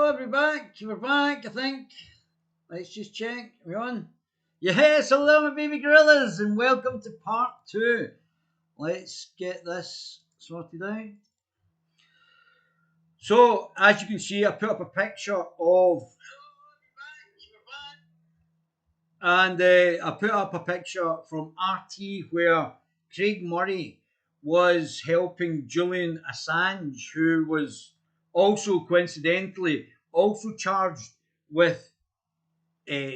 Hello, we're back. We're back, I think. Let's just check. Are we on? Yes, hello, my baby gorillas, and welcome to part two. Let's get this sorted out. So, as you can see, I put up a picture of, and I put up a picture from RT where Craig Murray was helping Julian Assange, who was also coincidentally also charged with uh,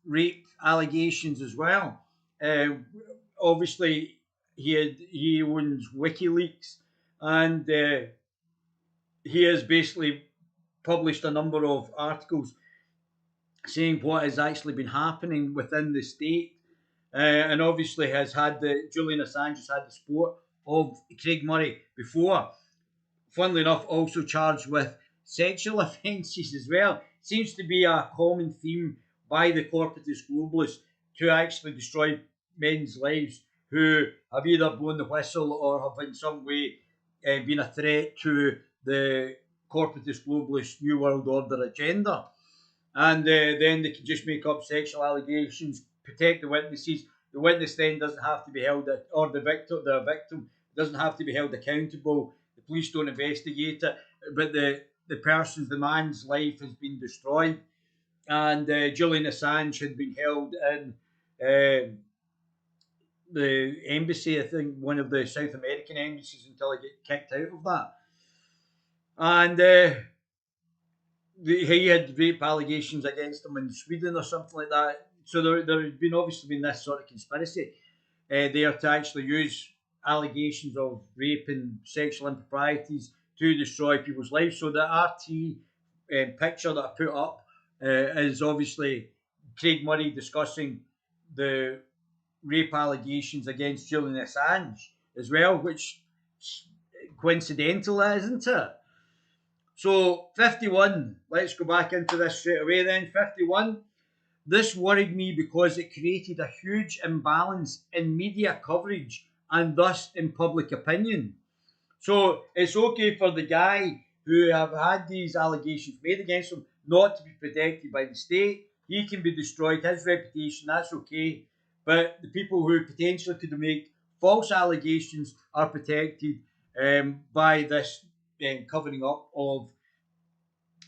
rape allegations as well. Uh, Obviously, he owns WikiLeaks, and he has basically published a number of articles saying what has actually been happening within the state, and obviously has had the Julian Assange has had the support of Craig Murray before. Funnily enough, also charged with sexual offences as well. Seems to be a common theme by the corporatist globalists to actually destroy men's lives who have either blown the whistle or have in some way been a threat to the corporatist globalist New World Order agenda. And then they can just make up sexual allegations, protect the witnesses. The witness then doesn't have to be held, or the victim doesn't have to be held accountable. The police don't investigate it, but the man's life has been destroyed. And Julian Assange had been held in the embassy, I think one of the South American embassies, until he get kicked out of that. And he had rape allegations against him in Sweden or something like that. So there had been obviously been this sort of conspiracy there to actually use allegations of rape and sexual improprieties to destroy people's lives. So the RT picture that I put up is obviously Craig Murray discussing the rape allegations against Julian Assange as well, which coincidental, isn't it? So 51, let's go back into this straight away then. 51, this worried me because it created a huge imbalance in media coverage and thus in public opinion. So it's okay for the guy who have had these allegations made against him not to be protected by the state. He can be destroyed, his reputation, that's okay. But the people who potentially could make false allegations are protected by this covering up of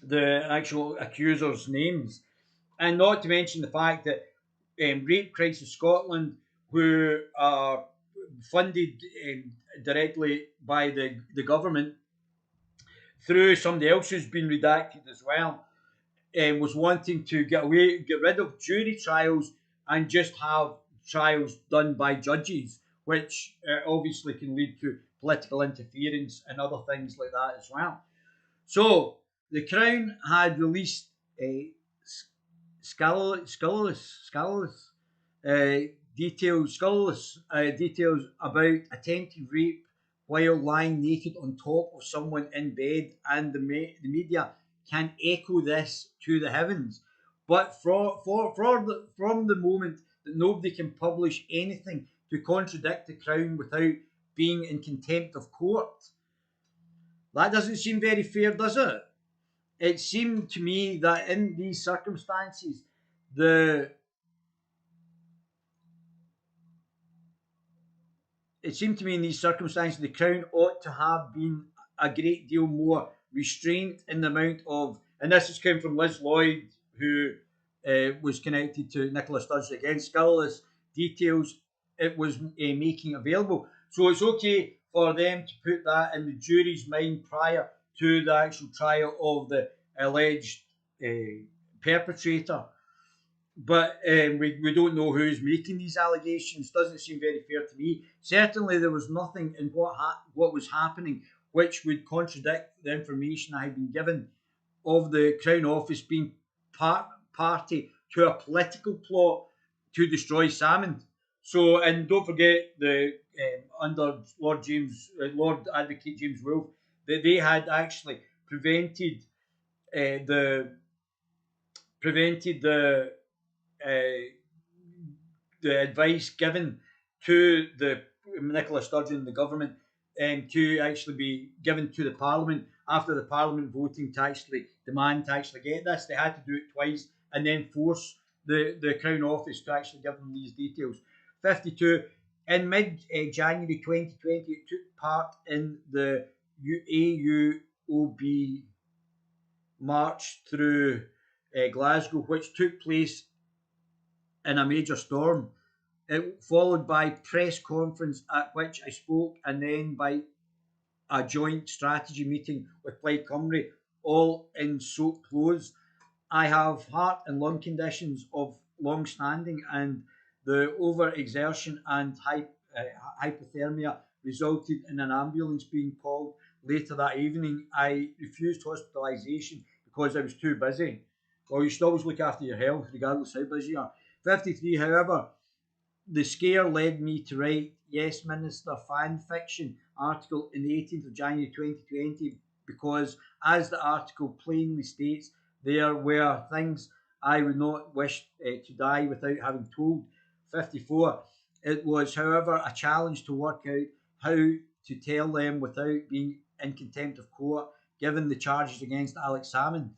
the actual accusers' names. And not to mention the fact that Rape Crisis Scotland, who are funded directly by the government through somebody else who's been redacted as well, was wanting to get rid of jury trials and just have trials done by judges, which obviously can lead to political interference and other things like that as well. So the Crown had released a scurrilous details about attempted rape while lying naked on top of someone in bed, and the media can echo this to the heavens. But from the moment that nobody can publish anything to contradict the Crown without being in contempt of court, that doesn't seem very fair, does it? It seemed to me that in these circumstances, the Crown ought to have been a great deal more restrained in the amount of, and this has come from Liz Lloyd, who was connected to Nicola Sturgeon against scurrilous details it was making available. So it's okay for them to put that in the jury's mind prior to the actual trial of the alleged perpetrator. But we don't know who's making these allegations. Doesn't seem very fair to me. Certainly, there was nothing in what was happening which would contradict the information I had been given of the Crown Office being party to a political plot to destroy Salmond. So, and don't forget the under Lord Advocate James Wolfe, that they had actually the prevented uh, the advice given to the Nicola Sturgeon and the government to actually be given to the Parliament after the Parliament voting to actually demand to actually get this. They had to do it twice and then force the Crown Office to actually give them these details. 52. In mid-January 2020, it took part in the AUOB march through Glasgow, which took place in a major storm. It followed by press conference at which I spoke, and then by a joint strategy meeting with Plaid Cymru, all in soaked clothes. I have heart and lung conditions of long standing, and the overexertion and hypothermia resulted in an ambulance being called later that evening. I refused hospitalisation because I was too busy. Well, you should always look after your health, regardless how busy you are. 53, however, the scare led me to write Yes Minister fan fiction article in the 18th of January 2020 because, as the article plainly states, there were things I would not wish to die without having told. 54. It was, however, a challenge to work out how to tell them without being in contempt of court, given the charges against Alex Salmond.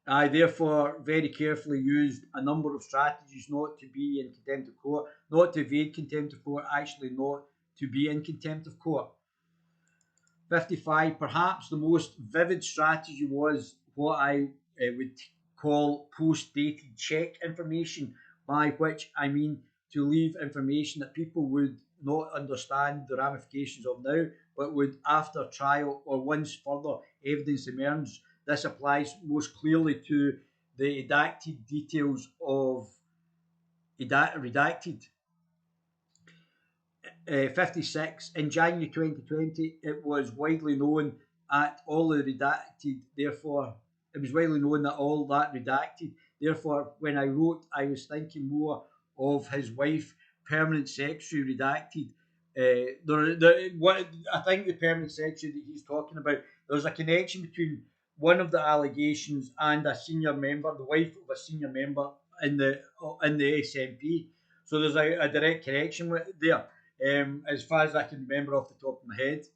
I therefore very carefully used a number of strategies not to be in contempt of court, not to evade contempt of court, actually not to be in contempt of court. 55. Perhaps the most vivid strategy was what I would call post-dated check information, by which I mean to leave information that people would not understand the ramifications of now, but would, after trial or once further evidence emerges. This applies most clearly to the redacted details of redacted. 56. In January 2020, it was widely known that all the redacted, therefore, it was widely known that all that redacted. Therefore, when I wrote, I was thinking more of his wife, permanent secretary, redacted. What I think the permanent secretary that he's talking about, there's a connection between one of the allegations and a senior member, the wife of a senior member in the SNP. So there's a direct connection there. As far as I can remember off the top of my head.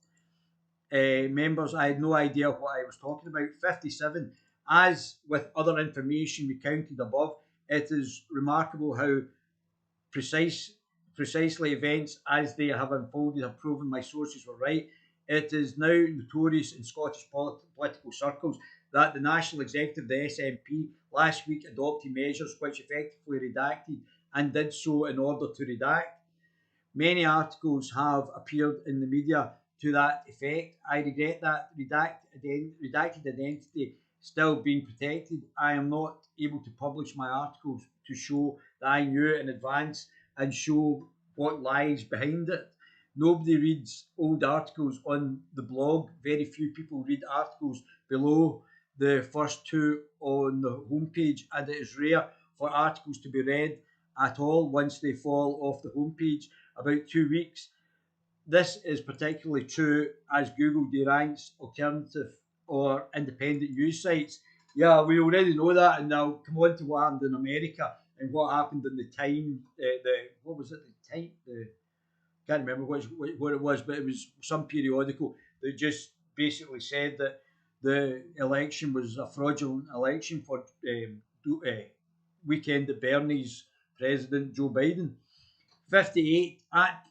Members, I had no idea what I was talking about. 57. As with other information recounted above, it is remarkable how precisely events as they have unfolded have proven my sources were right. It is now notorious in Scottish political circles that the National Executive, the SNP, last week adopted measures which effectively redacted and did so in order to redact. Many articles have appeared in the media to that effect. I regret that redacted identity still being protected. I am not able to publish my articles to show that I knew in advance and show what lies behind it. Nobody reads old articles on the blog. Very few people read articles below the first two on the homepage, and it is rare for articles to be read at all once they fall off the homepage. About 2 weeks. This is particularly true as Google deranks alternative or independent news sites. Yeah, we already know that, and I'll come on to what happened in America and what happened in the Time. What was it? The Time. Can't remember what it was, but it was some periodical that just basically said that the election was a fraudulent election for weekend at Bernie's President Joe Biden. 58. At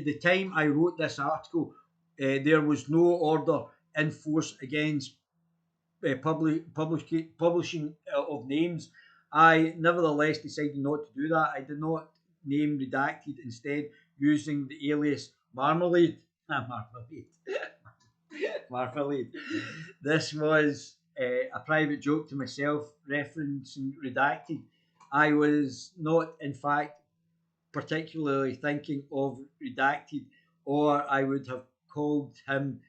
the time I wrote this article, there was no order in force against publishing of names. I nevertheless decided not to do that. I did not name redacted, instead using the alias Marmalade. Marmalade. This was a private joke to myself, referencing redacted. I was not, in fact, particularly thinking of redacted, or I would have called him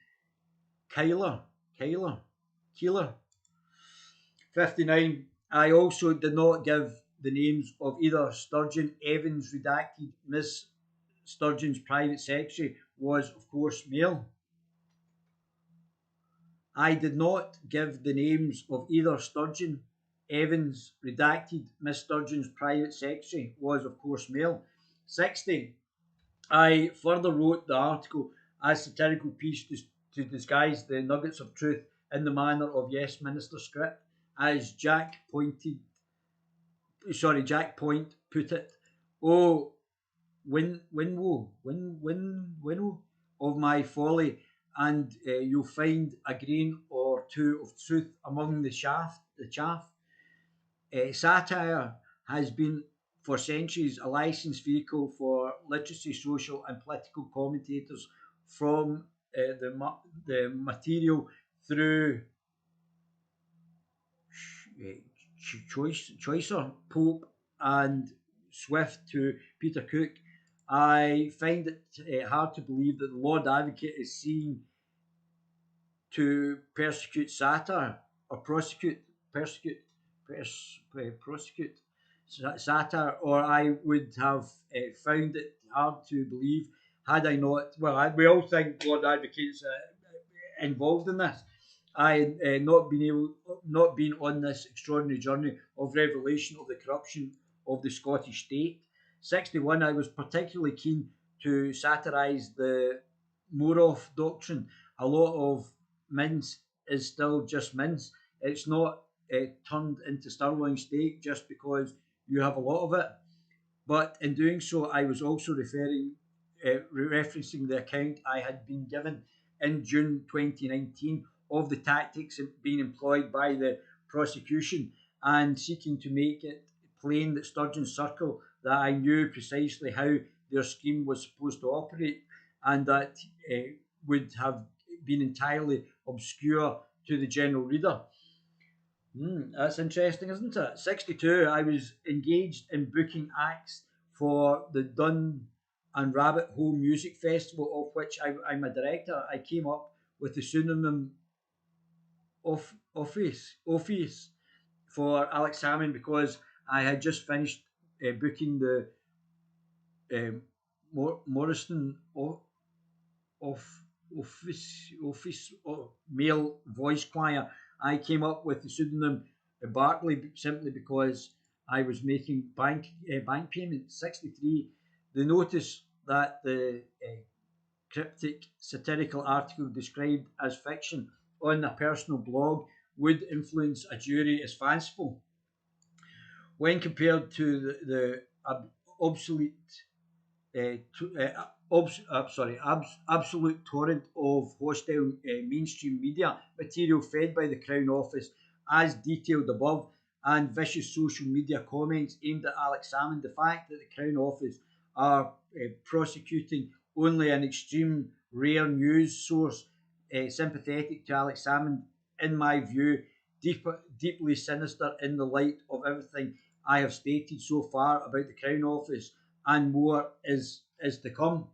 Keeler. 59. I also did not give the names of either Sturgeon. Evans, redacted. Miss Sturgeon's private secretary was, of course, male. I did not give the names of either Sturgeon. Evans, redacted. Miss Sturgeon's private secretary was, of course, male. 60. I further wrote the article as satirical piece to disguise the nuggets of truth in the manner of Yes Minister script. As Jack Point put it, "Oh, winnow of my folly, and you'll find a grain or two of truth among the chaff." Satire has been for centuries a licensed vehicle for literacy, social, and political commentators from the material through Chaucer, Pope, and Swift to Peter Cook. I find it hard to believe that the Lord Advocate is seen to persecute satire or prosecute satire, or I would have found it hard to believe had I not. Well, we all think Lord Advocate's involved in this. I not been on this extraordinary journey of revelation of the corruption of the Scottish state. 61, I was particularly keen to satirise the Moroff doctrine. A lot of mince is still just mince. It's not turned into sirloin steak just because you have a lot of it. But in doing so, I was also referencing the account I had been given in June 2019 of the tactics being employed by the prosecution, and seeking to make it plain that Sturgeon's circle that I knew precisely how their scheme was supposed to operate, and that would have been entirely obscure to the general reader. That's interesting, isn't it? 62, I was engaged in booking acts for the Dun and Rabbit Hole Music Festival, of which I'm a director. I came up with the pseudonym Office for Alex Salmond because I had just finished booking the Morrison office male voice choir. I came up with the pseudonym Bartley simply because I was making bank payments. 63, the notice that the cryptic satirical article described as fiction on a personal blog would influence a jury is fanciful. When compared to the obsolete absolute torrent of hostile mainstream media material fed by the Crown Office, as detailed above, and vicious social media comments aimed at Alex Salmond, the fact that the Crown Office are prosecuting only an extreme rare news source sympathetic to Alex Salmond, in my view, deeply sinister in the light of everything I have stated so far about the Crown Office, and more is to come.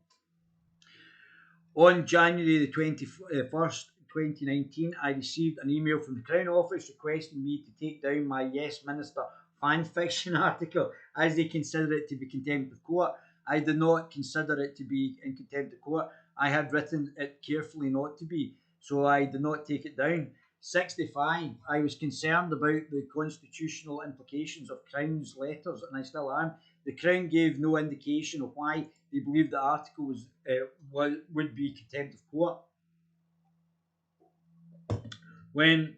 On January the 21st, 2019, I received an email from the Crown Office requesting me to take down my Yes Minister fan fiction article, as they consider it to be contempt of court. I did not consider it to be in contempt of court. I had written it carefully not to be, so I did not take it down. 65, I was concerned about the constitutional implications of Crown's letters, and I still am. The Crown gave no indication of why they believed the article would be contempt of court. When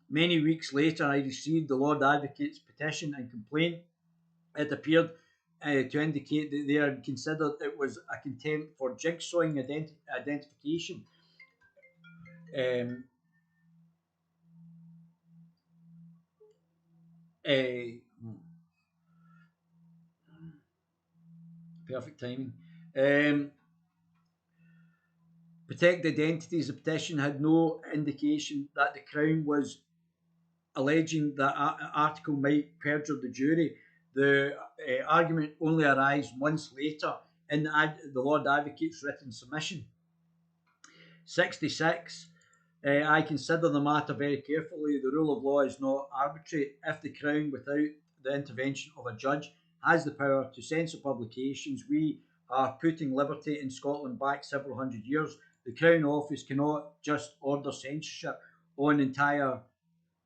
many weeks later I received the Lord Advocate's petition and complaint, it appeared to indicate that they had considered it was a contempt for jigsawing identification. Perfect timing. Protect identities. The petition had no indication that the Crown was alleging that article might perjure the jury. The argument only arose months later in the Lord Advocate's written submission. 66. I consider the matter very carefully. The rule of law is not arbitrary. If the Crown, without the intervention of a judge, has the power to censor publications, we are putting liberty in Scotland back several hundred years. The Crown Office cannot just order censorship on entire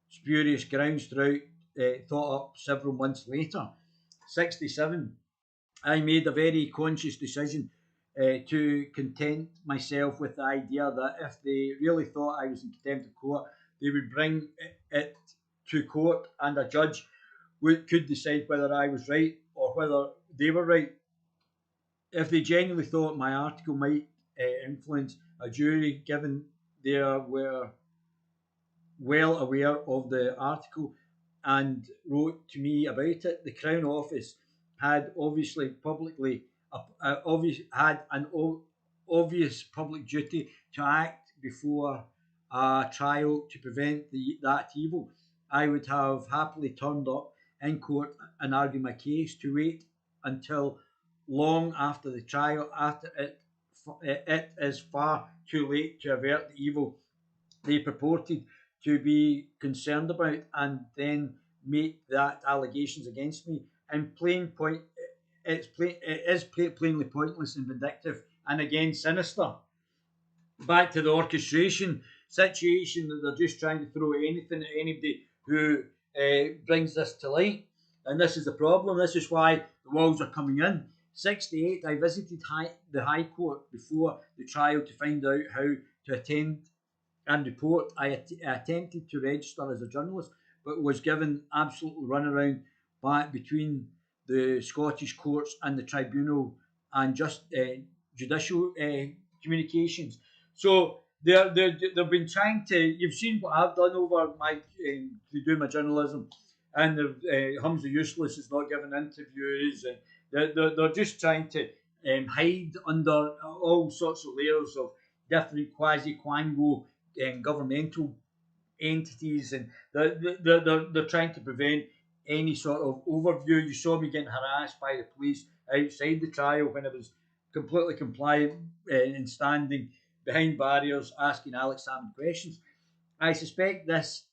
spurious grounds thought up several months later. 67. I made a very conscious decision to content myself with the idea that if they really thought I was in contempt of court, they would bring it to court and a judge could decide whether I was right or whether they were right. If they genuinely thought my article might influence a jury, given they were well aware of the article and wrote to me about it, the Crown Office had obviously publicly had an obvious public duty to act before a trial to prevent that evil. I would have happily turned up in court and argued my case to wait until long after the trial, after it is far too late to avert the evil they purported to be concerned about, and then make that allegations against me. In plain point, it is plainly pointless and vindictive, and again sinister. Back to the orchestration situation that they're just trying to throw anything at anybody who brings this to light. And this is the problem. This is why the walls are coming in. 68, I visited the High Court before the trial to find out how to attend and report. I attempted to register as a journalist, but was given absolute runaround between the Scottish courts and the tribunal and just judicial communications. So they've been trying to. You've seen what I've done over my to do my journalism, and Humza Useless is not giving interviews, and they're just trying to hide under all sorts of layers of different quasi-quango governmental entities, and they're trying to prevent any sort of overview. You saw me getting harassed by the police outside the trial when I was completely compliant and standing behind barriers asking Alex Salmond questions. I suspect this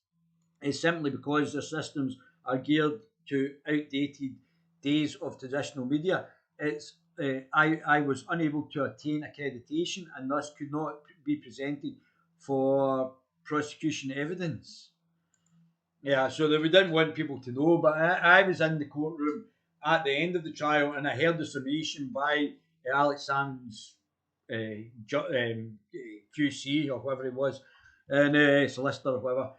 is simply because their systems are geared to outdated days of traditional media. I was unable to attain accreditation and thus could not be presented for prosecution evidence. Yeah, so we didn't want people to know, but I was in the courtroom at the end of the trial and I heard the summation by Alex Salmond's QC or whoever it was, and solicitor or whatever.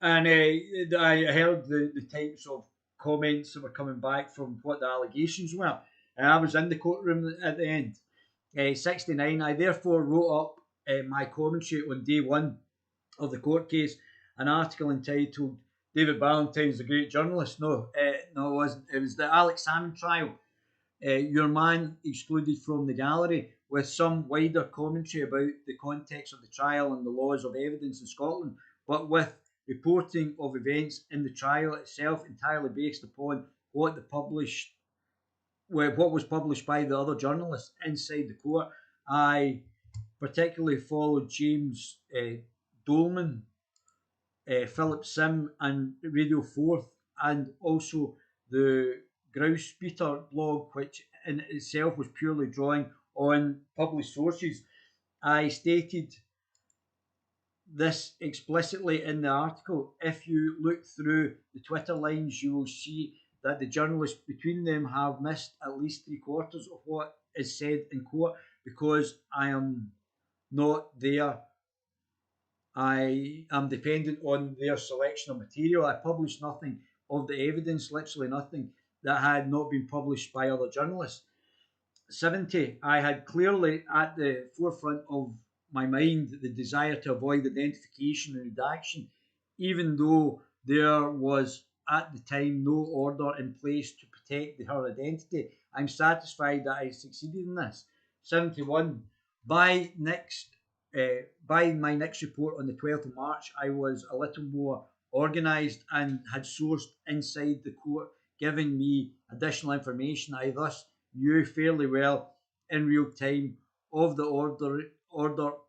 And I heard the types of comments that were coming back from what the allegations were. And I was in the courtroom at the end. 69, I therefore wrote up my commentary on day one of the court case, an article entitled David Ballantyne's a great journalist. No, no, it wasn't. It was the Alex Salmond trial. Your man excluded from the gallery, with some wider commentary about the context of the trial and the laws of evidence in Scotland, but with reporting of events in the trial itself entirely based upon what was published by the other journalists inside the court. I particularly followed James Dolman, Philip Sim, and Radio 4th, and also the Grouse-Beater blog, which in itself was purely drawing on published sources. I stated this explicitly in the article. If you look through the Twitter lines, you will see that the journalists between them have missed at least 3/4 of what is said in court because I am not there. I am dependent on their selection of material. I published nothing of the evidence, literally nothing, that had not been published by other journalists. 70, I had clearly at the forefront of my mind the desire to avoid identification and redaction, even though there was at the time no order in place to protect her identity. I'm satisfied that I succeeded in this. 71, by my next report on the 12th of March, I was a little more organised and had sourced inside the court, giving me additional information. I thus knew fairly well in real time of the order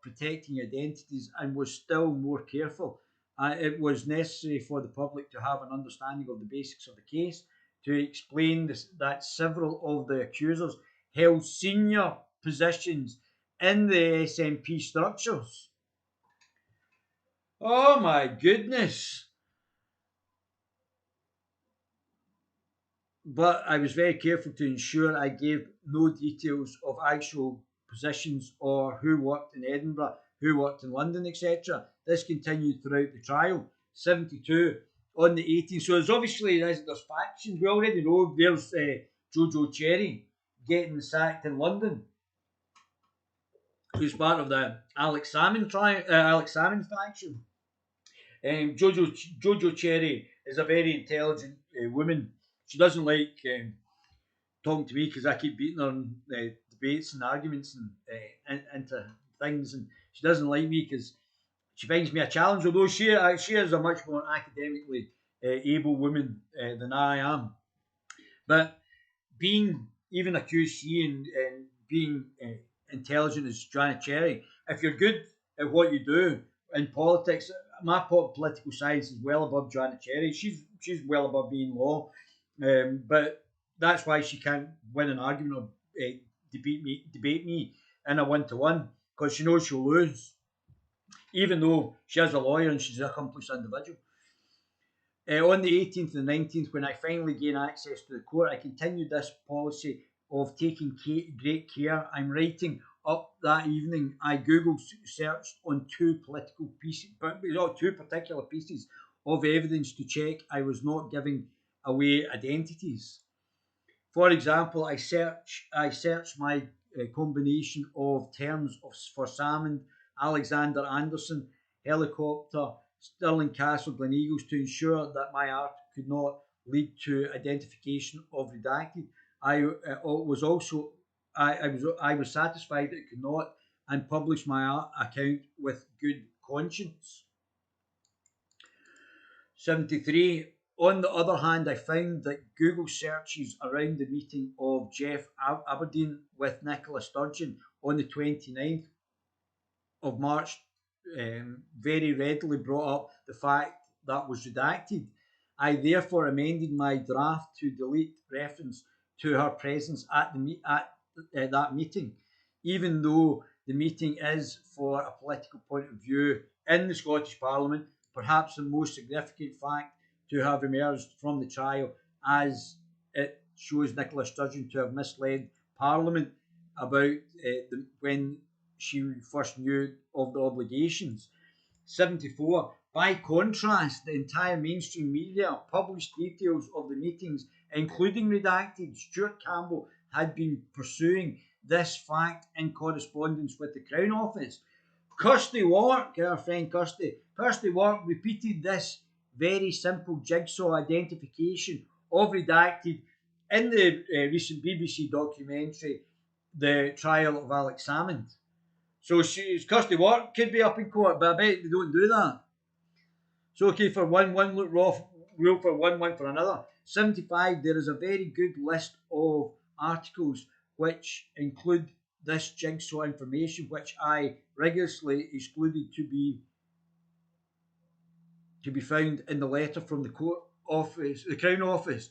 protecting identities and was still more careful. It was necessary for the public to have an understanding of the basics of the case, to explain that several of the accusers held senior positions in the SNP structures. Oh my goodness. But I was very careful to ensure I gave no details of actual positions or who worked in Edinburgh, who worked in London, etc. This continued throughout the trial. 72 on the 18th. So there's factions. We already know there's Jojo Cherry getting sacked in London, who's part of the Alex Salmond faction. Jojo Cherry is a very intelligent woman. She doesn't like talking to me because I keep beating her in debates and arguments and into things, and she doesn't like me because she finds me a challenge. Although she is a much more academically able woman than I am, but being even a QC and being intelligent as Joanna Cherry, if you're good at what you do in politics, my political science is well above Joanna Cherry. She's well above being law, but that's why she can't win an argument or debate me in a 1-to-1, because she knows she'll lose, even though she is a lawyer and she's an accomplished individual. On the 18th and 19th, when I finally gained access to the court, I continued this policy of taking great care. I'm writing up that evening. I Google searched on two particular pieces of evidence to check I was not giving away identities. For example, I searched my combination of terms for Salmond, Alexander Anderson, helicopter, Stirling Castle, Gleneagles, to ensure that my art could not lead to identification of redacted. I was satisfied that it could not, and published my art account with good conscience. 73. On the other hand, I found that Google searches around the meeting of Jeff Aberdeen with Nicola Sturgeon on the 29th of March very readily brought up the fact that was redacted. I therefore amended my draft to delete reference to her presence at that meeting, even though the meeting is, for a political point of view, in the Scottish Parliament, perhaps the most significant fact to have emerged from the trial, as it shows Nicola Sturgeon to have misled Parliament about when she first knew of the obligations. 74. By contrast, the entire mainstream media published details of the meetings, including redacted. Stuart Campbell had been pursuing this fact in correspondence with the Crown Office. Kirsty Wark, our friend Kirsty Wark repeated this very simple jigsaw identification of redacted in the recent BBC documentary, The Trial of Alex Salmond. So Kirsty Wark could be up in court, but I bet they don't do that. So okay, for one rule for one for another. 75. There is a very good list of articles which include this jigsaw information, which I rigorously excluded to be found in the letter from the Court Office, the Crown Office,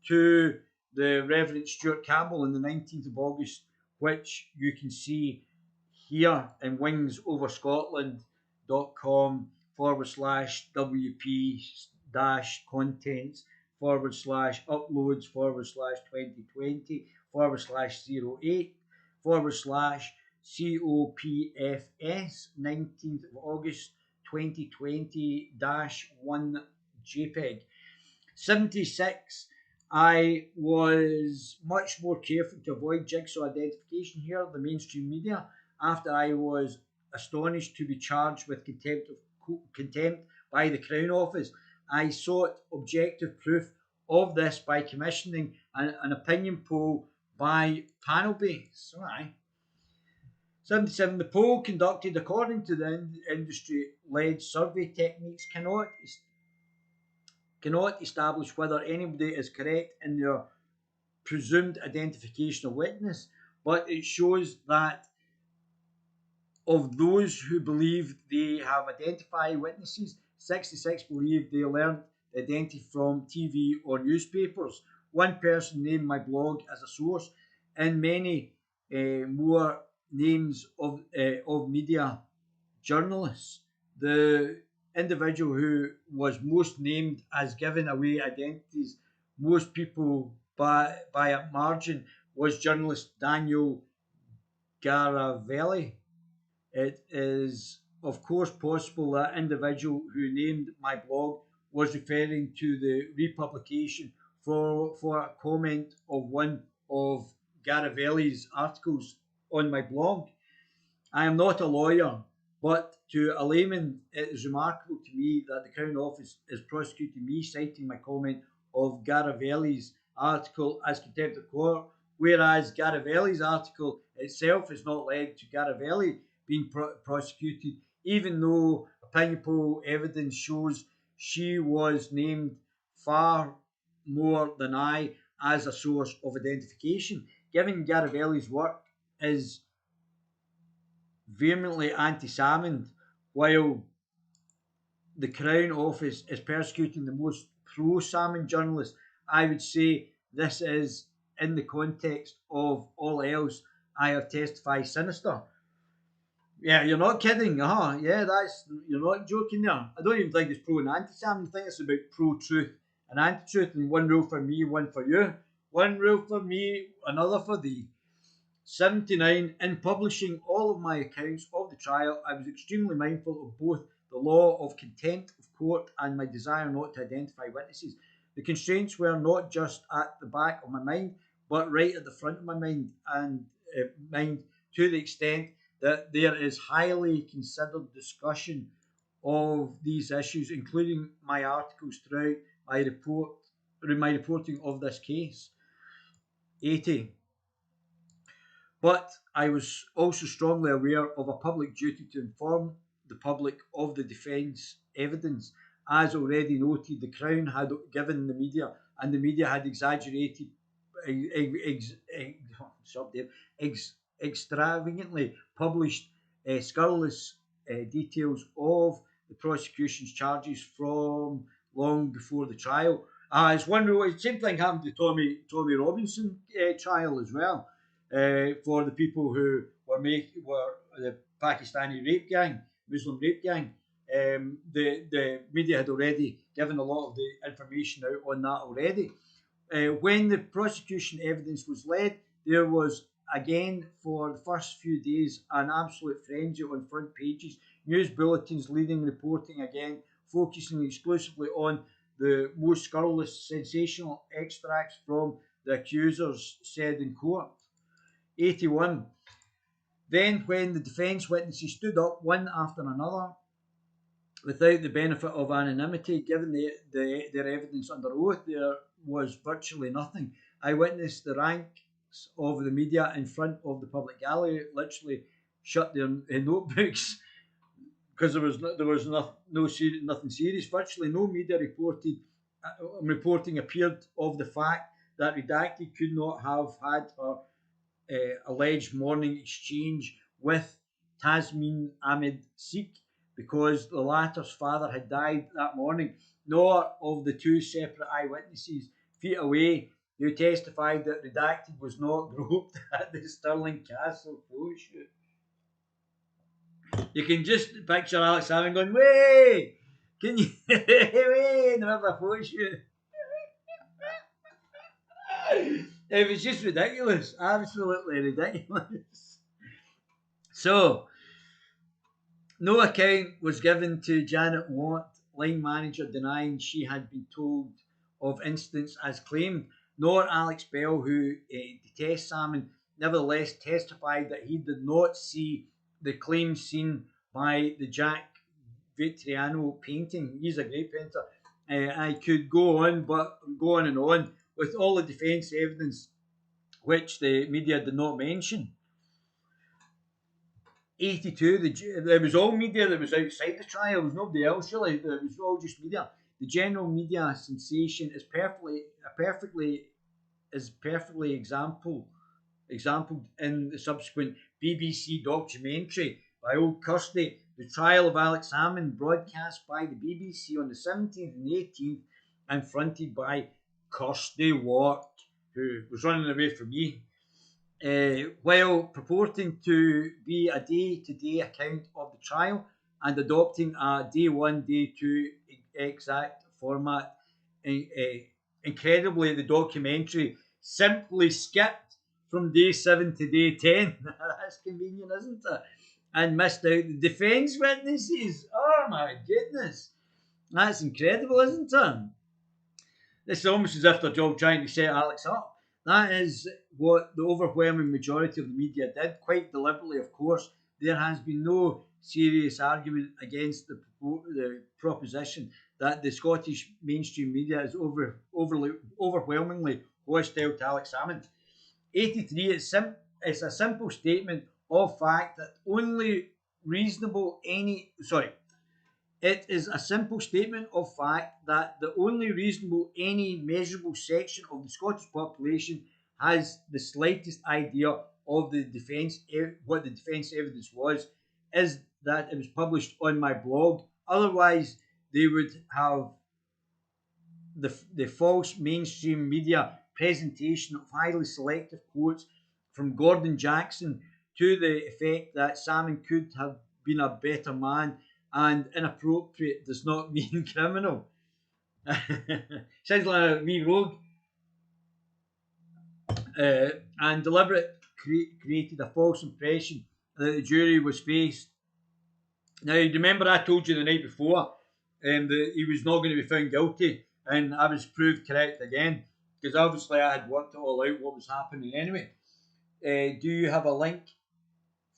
to the Reverend Stuart Campbell on the 19th of August, which you can see here in wingsovers.wp-contents/uploads/2020//COPFS 19th of August 2020-1 JPEG. 76. I was much more careful to avoid jigsaw identification here, the mainstream media, after I was astonished to be charged with contempt by the Crown Office. I sought objective proof of this by commissioning an opinion poll by panel base. Right. 77. The poll conducted according to the industry-led survey techniques cannot establish whether anybody is correct in their presumed identification of witness, but it shows that of those who believe they have identified witnesses, 66 believe they learned the identity from TV or newspapers. One person named my blog as a source, and many more names of media journalists. The individual who was most named as giving away identities, most people by a margin, was journalist Daniel Garavelli. It is, of course, possible that individual who named my blog was referring to the republication for a comment of one of Garavelli's articles on my blog. I am not a lawyer, but to a layman, it is remarkable to me that the Crown Office is prosecuting me, citing my comment of Garavelli's article as contempt of court, whereas Garavelli's article itself has not led to Garavelli being prosecuted, even though opinion poll evidence shows she was named far more than I as a source of identification. Given Garavelli's work is vehemently anti-Salmond, while the Crown Office is persecuting the most pro-Salmond journalists, I would say this is, in the context of all else I have testified, sinister. Yeah, you're not kidding. Yeah, you're not joking there. I don't even think it's pro and anti-Salmond. I think it's about pro-truth and anti-truth, and one rule for me, one for you. One rule for me, another for thee. 79. In publishing all of my accounts of the trial, I was extremely mindful of both the law of contempt of court and my desire not to identify witnesses. The constraints were not just at the back of my mind, but right at the front of my mind, and mind to the extent that there is highly considered discussion of these issues, including my articles throughout my reporting of this case. 80. But I was also strongly aware of a public duty to inform the public of the defence evidence. As already noted, the Crown had given the media, and the media had exaggerated, extravagantly published scurrilous details of the prosecution's charges from long before the trial. It's one rule. The same thing happened to Tommy Robinson trial as well. For the people who were the Pakistani rape gang, Muslim rape gang. The media had already given a lot of the information out on that already. When the prosecution evidence was led, there was again for the first few days an absolute frenzy on front pages, news bulletins, leading reporting again, focusing exclusively on the most scurrilous, sensational extracts from the accusers said in court. 81. Then, when the defence witnesses stood up one after another, without the benefit of anonymity, given their evidence under oath, there was virtually nothing. I witnessed the ranks of the media in front of the public gallery literally shut their notebooks because there was nothing serious. Virtually no media reporting appeared of the fact that Redacted could not have had her alleged morning exchange with Tasmin Ahmed Sikh because the latter's father had died that morning, nor of the two separate eyewitnesses feet away who testified that Redacted was not groped at the Stirling Castle photo shoot. You can just picture Alex Salmond going, "Way! Can you way in the middle of a photo shoot?" It was just ridiculous, absolutely ridiculous. So, no account was given to Janet Watt, line manager, denying she had been told of incidents as claimed, nor Alex Bell, who detests Salmond, nevertheless testified that he did not see the claims seen by the Jack Vitriano painting. He's a great painter. I could go on and on with all the defence evidence which the media did not mention. 82, there was all media that was outside the trial. There was nobody else really. It was all just media. The general media sensation is perfectly exampled in the subsequent BBC documentary by old Kirsty, The Trial of Alex Salmond, broadcast by the BBC on the 17th and 18th, and fronted by Kirsty Watt, who was running away from me. While purporting to be a day-to-day account of the trial and adopting a day one, day two exact format, incredibly, the documentary simply skipped from day 7 to day 10. That's convenient, isn't it? And missed out the defence witnesses. Oh my goodness. That's incredible, isn't it? It's almost as if they're all trying to set Alex up. That is what the overwhelming majority of the media did, quite deliberately, of course. There has been no serious argument against the proposition that the Scottish mainstream media is overwhelmingly hostile to Alex Salmond. 83, it's a simple statement of fact that only reasonable any, sorry, it is a simple statement of fact that the only reasonable, any measurable section of the Scottish population has the slightest idea of the defence, what the defence evidence was, is that it was published on my blog. Otherwise, they would have the false mainstream media presentation of highly selective quotes from Gordon Jackson to the effect that Salmond could have been a better man, and inappropriate does not mean criminal. Sounds like a wee rogue. And deliberate created a false impression that the jury was faced. Now, remember I told you the night before that he was not going to be found guilty, and I was proved correct again, because obviously I had worked it all out what was happening anyway. Do you have a link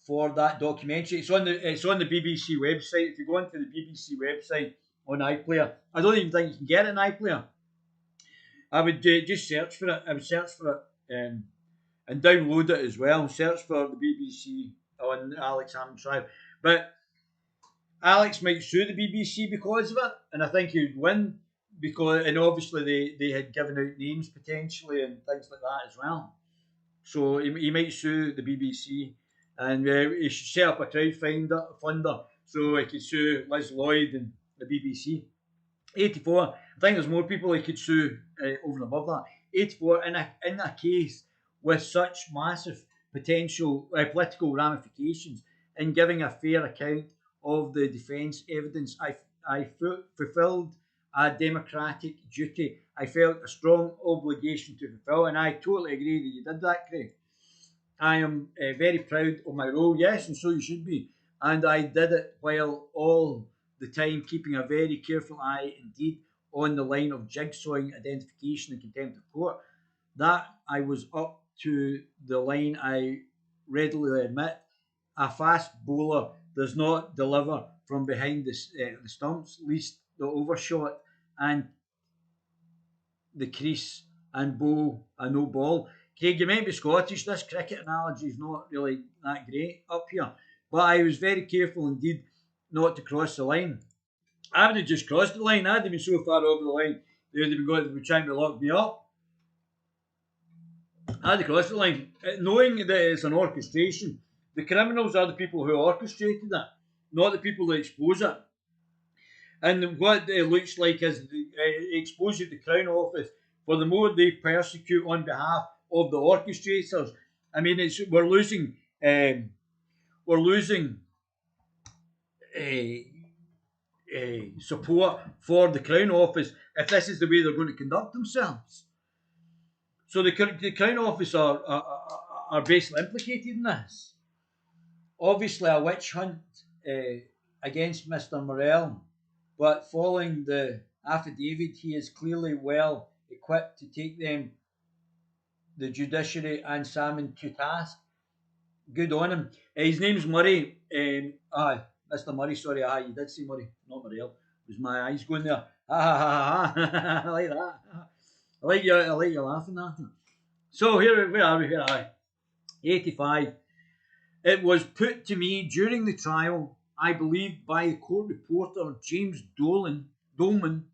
for that documentary? It's on the BBC website. If you go onto the BBC website on iPlayer, I don't even think you can get it in iPlayer. I would just search for it. I would search for it and download it as well. Search for the BBC on Alex Salmond trial. But Alex might sue the BBC because of it, and I think he'd win and obviously they had given out names potentially and things like that as well. So he might sue the BBC, and he should set up a crowdfunder so he could sue Liz Lloyd and the BBC. 84, I think there's more people he could sue over and above that. 84, in a case with such massive potential political ramifications, in giving a fair account of the defence evidence, I fulfilled a democratic duty. I felt a strong obligation to fulfil, and I totally agree that you did that, Craig. I am very proud of my role, yes, and so you should be. And I did it while all the time keeping a very careful eye indeed on the line of jigsawing identification and contempt of court. That I was up to the line, I readily admit. A fast bowler does not deliver from behind the stumps, least the overshot and the crease and bowl a no ball. Craig, you might be Scottish. This cricket analogy is not really that great up here, but I was very careful indeed not to cross the line. I would have just crossed the line. I'd have been so far over the line, they would have been trying to lock me up. I'd have crossed the line, knowing that it's an orchestration. The criminals are the people who orchestrated it, not the people that expose it. And what it looks like is the exposure to the Crown Office, for the more they persecute on behalf of the orchestrators. I mean, we're losing support for the Crown Office if this is the way they're going to conduct themselves. So the Crown Office are basically implicated in this. Obviously, a witch hunt against Mr. Morell, but following the affidavit, he is clearly well equipped to take the judiciary and Salmond to task. Good on him. His name's Murray. Mr. Murray, sorry, you did say Murray, not Morell. It was my eyes going there. I like that. I like you laughing at it. So where are we? 85. It was put to me during the trial, I believe, by the court reporter James Dolman,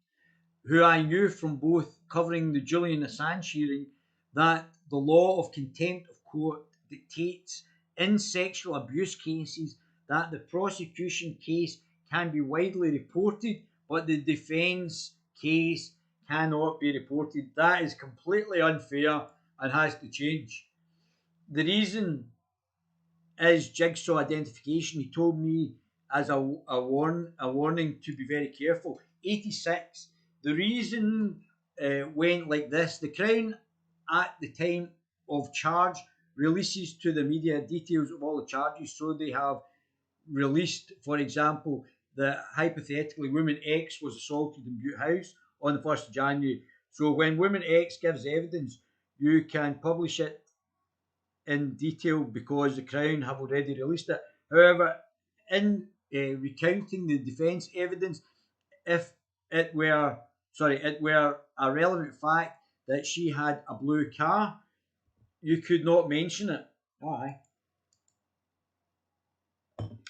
who I knew from both covering the Julian Assange hearing, that the law of contempt of court dictates in sexual abuse cases that the prosecution case can be widely reported, but the defence case cannot be reported. That is completely unfair and has to change. The reason is jigsaw identification. He told me as a warning to be very careful. 86. The reason went like this. The Crown at the time of charge releases to the media details of all the charges. So they have released, for example, that hypothetically woman X was assaulted in Butte House on the 1st of January. So when woman X gives evidence, you can publish it in detail because the Crown have already released it. However, in recounting the defence evidence, if it were a relevant fact that she had a blue car, you could not mention it. Aye.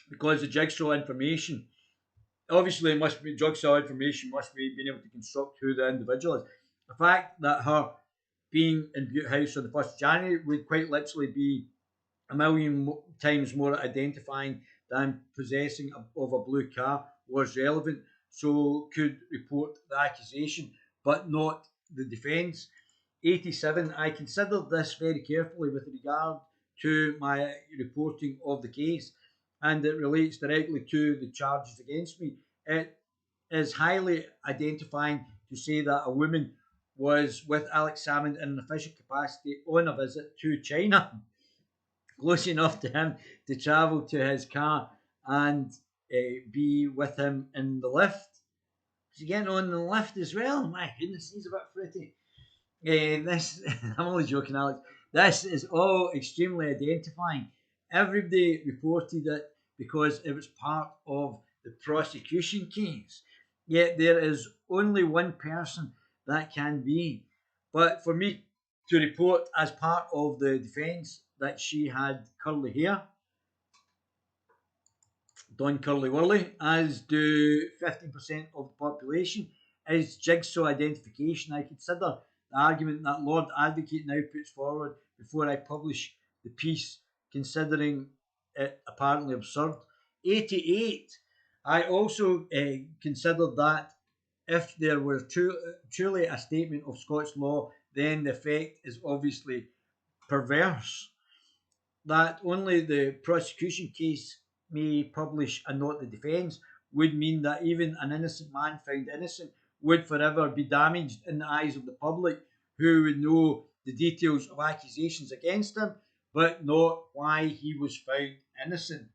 Because the jigsaw information, obviously, it must be jigsaw information must be being able to construct who the individual is. The fact that her being in Butte House on the 1st of January would quite literally be a million times more identifying than possessing of a blue car was relevant, so could report the accusation, but not the defence. 87. I considered this very carefully with regard to my reporting of the case, and it relates directly to the charges against me. It is highly identifying to say that a woman was with Alex Salmond in an official capacity on a visit to China, close enough to him to travel to his car and be with him in the lift. Is he getting on the lift as well? My goodness, he's a bit fruity. This, I'm only joking, Alex. This is all extremely identifying. Everybody reported it because it was part of the prosecution case. Yet there is only one person that can be. But for me to report as part of the defence that she had curly hair, Don Curly Wurly, as do 15% of the population, is jigsaw identification. I consider the argument that Lord Advocate now puts forward before I publish the piece, considering it apparently absurd. 88. I also considered that if there were truly a statement of Scots law, then the effect is obviously perverse, that only the prosecution case may publish and not the defence would mean that even an innocent man found innocent would forever be damaged in the eyes of the public, who would know the details of accusations against him, but not why he was found innocent.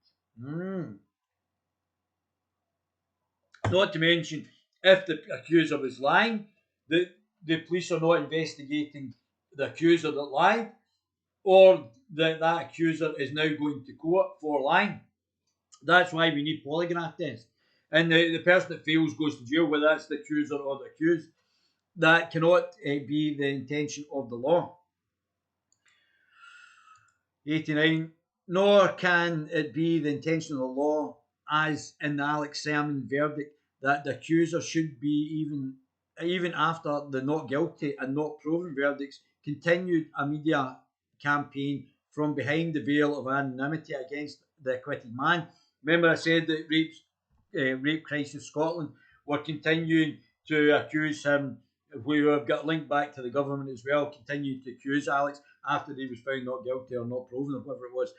Not to mention, if the accuser was lying, the police are not investigating the accuser that lied, or that accuser is now going to court for lying. That's why we need polygraph tests. And the person that fails goes to jail, whether that's the accuser or the accused. That cannot be the intention of the law. 89. Nor can it be the intention of the law, as in the Alex Salmond verdict, that the accuser should be even after the not guilty and not proven verdicts continued a media campaign from behind the veil of anonymity against the acquitted man. Remember I said that Rape Crisis Scotland were continuing to accuse him, who have got linked back to the government as well, continued to accuse Alex after he was found not guilty or not proven or whatever it was.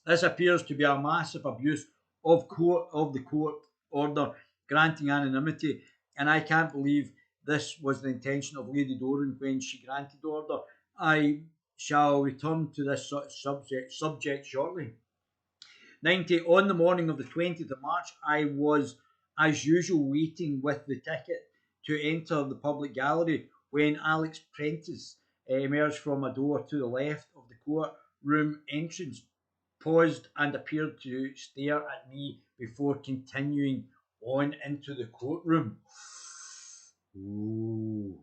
This appears to be a massive abuse of the court order granting anonymity, and I can't believe this was the intention of Lady Doran when she granted the order. I shall return to this subject shortly. 90. On the morning of the 20th of March, I was, as usual, waiting with the ticket to enter the public gallery when Alex Prentice emerged from a door to the left of the courtroom entrance, paused and appeared to stare at me before continuing on into the courtroom. Ooh.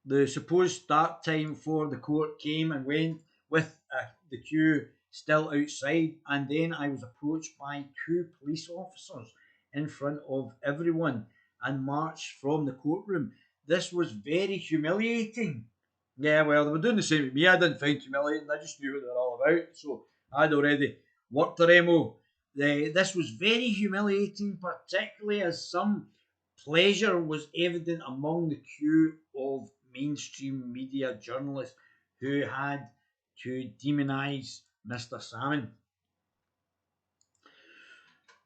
The supposed start time for the court came and went with the queue still outside, and then I was approached by two police officers in front of everyone and marched from the courtroom. This was very humiliating. Yeah, well, they were doing the same with me. I didn't find it humiliating. I just knew what they were all about. So I'd already worked their MO. This was very humiliating, particularly as some pleasure was evident among the queue of mainstream media journalists who had to demonise Mr. Salmond.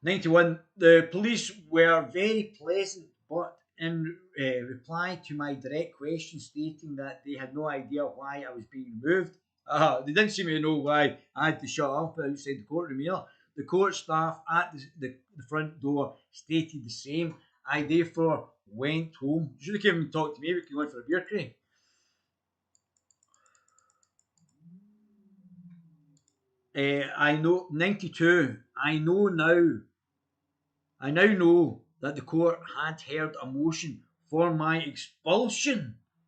91. The police were very pleasant, but in reply to my direct question stating that they had no idea why I was being removed, They didn't seem to know why I had to shut up outside the courtroom either. The court staff at the front door stated the same. I therefore went home. You should have came and talked to me. We could go in for a beer, Craig. I know 92. I now know that the court had heard a motion for my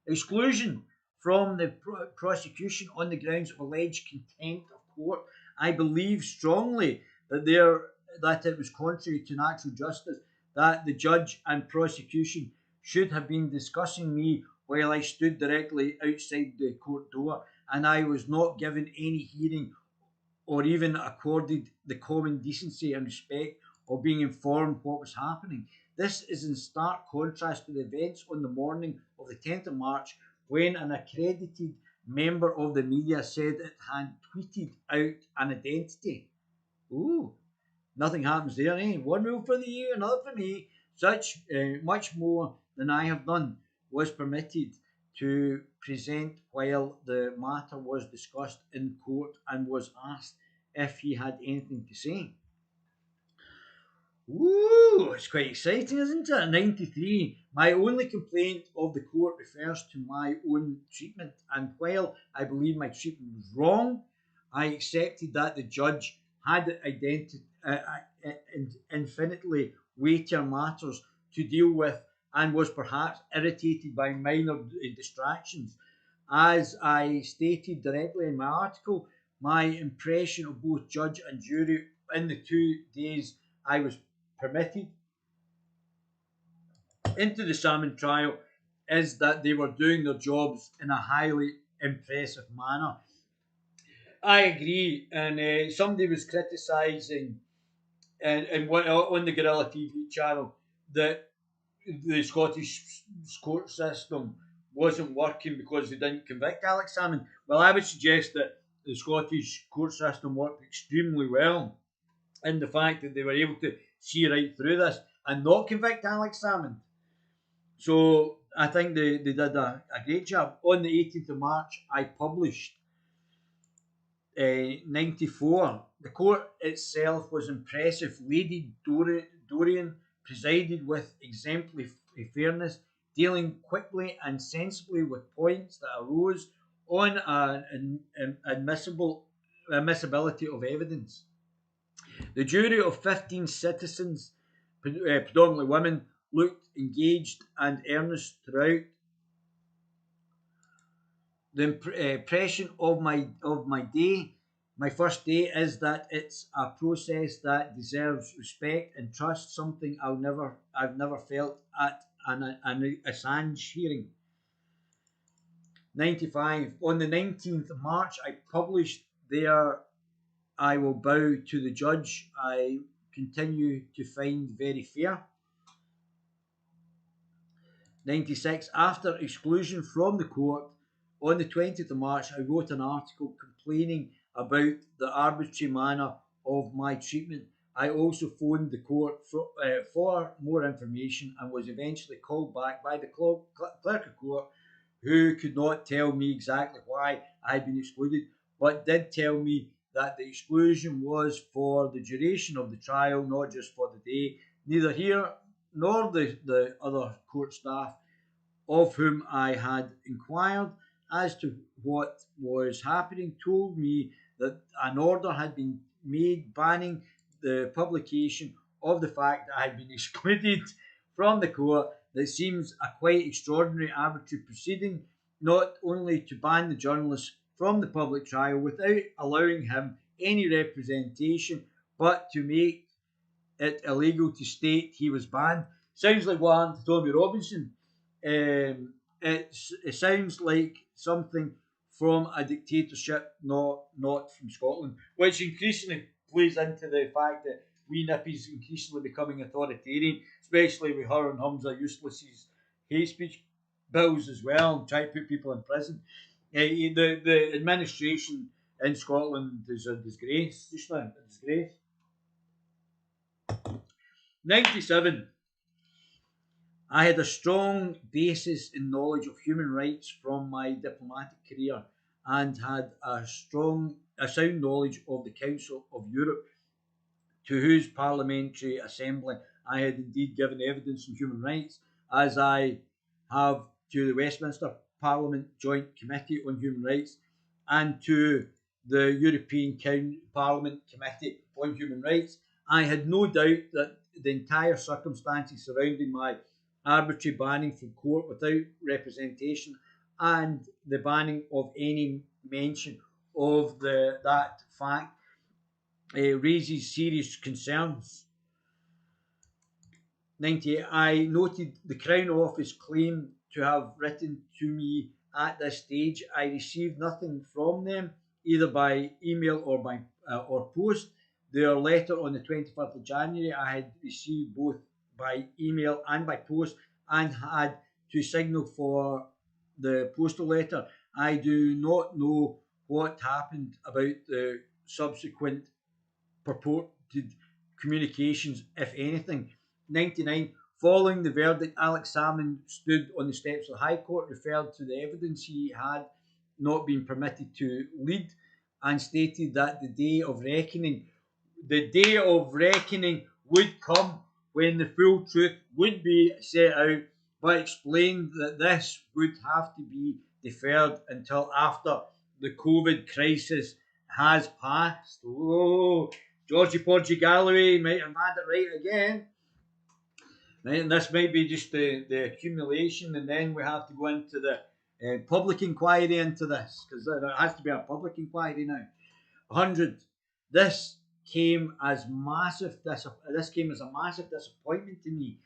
exclusion from the prosecution on the grounds of alleged contempt of court. I believe strongly that it was contrary to natural justice that the judge and prosecution should have been discussing me while I stood directly outside the court door, and I was not given any hearing or even accorded the common decency and respect of being informed what was happening. This is in stark contrast to the events on the morning of the 10th of March when an accredited member of the media said it had tweeted out an identity. Ooh, nothing happens there, eh? One rule for the year, another for me. Much more than I have done was permitted to present while the matter was discussed in court and was asked if he had anything to say. Woo! It's quite exciting, isn't it? 93. My only complaint of the court refers to my own treatment, and while I believe my treatment was wrong, I accepted that the judge had infinitely weightier matters to deal with and was perhaps irritated by minor distractions. As I stated directly in my article, my impression of both judge and jury in the 2 days I was permitted into the Salmond trial is that they were doing their jobs in a highly impressive manner. I agree, and somebody was criticising on the Guerilla TV channel that the Scottish court system wasn't working because they didn't convict Alex Salmond. Well, I would suggest that the Scottish court system worked extremely well in the fact that they were able to see right through this and not convict Alex Salmond. So I think they did a great job. On the 18th of March, I published 94. The court itself was impressive. Lady Dorian presided with exemplary fairness, dealing quickly and sensibly with points that arose on an admissibility of evidence. The jury of 15 citizens, predominantly women, looked engaged and earnest throughout. The impression of my first day, is that it's a process that deserves respect and trust. Something I've never felt at an Assange hearing. 95. On the 19th of March, I published there. I will bow to the judge. I continue to find very fair. 96. After exclusion from the court, on the 20th of March, I wrote an article complaining about the arbitrary manner of my treatment. I also phoned the court for more information and was eventually called back by the clerk of court, who could not tell me exactly why I had been excluded, but did tell me that the exclusion was for the duration of the trial, not just for the day. Neither here nor the other court staff of whom I had inquired as to what was happening told me that an order had been made banning the publication of the fact that I had been excluded from the court. That seems a quite extraordinary arbitrary proceeding, not only to ban the journalist from the public trial without allowing him any representation, but to make it illegal to state he was banned. Sounds like what happened to Tommy Robinson. It sounds like something from a dictatorship, not from Scotland, which increasingly plays into the fact that we nippies increasingly becoming authoritarian, especially with her and Humza Useless's hate speech bills as well, and trying to put people in prison. The administration in Scotland is a disgrace, just now, a disgrace. 97. I had a strong basis in knowledge of human rights from my diplomatic career. and had a sound knowledge of the Council of Europe, to whose parliamentary assembly I had indeed given evidence on human rights, as I have to the Westminster Parliament Joint Committee on Human Rights and to the European Parliament Committee on Human Rights. I had no doubt that the entire circumstances surrounding my arbitrary banning from court without representation and the banning of any mention of that fact raises serious concerns. 98. I noted the Crown Office claimed to have written to me at this stage. I received nothing from them, either by email or post. Their letter on the 25th of January I had received both by email and by post, and had to signal for the postal letter. I do not know what happened about the subsequent purported communications, if anything. 99. Following the verdict, Alex Salmond stood on the steps of the High Court, referred to the evidence he had not been permitted to lead, and stated that the day of reckoning would come when the full truth would be set out, but explained that this would have to be deferred until after the COVID crisis has passed. Oh, Georgie Porgy Galloway might have had it right again. Right, and this might be just the accumulation, and then we have to go into the public inquiry into this, because there has to be a public inquiry now. 100. This came as this came as a massive disappointment to me,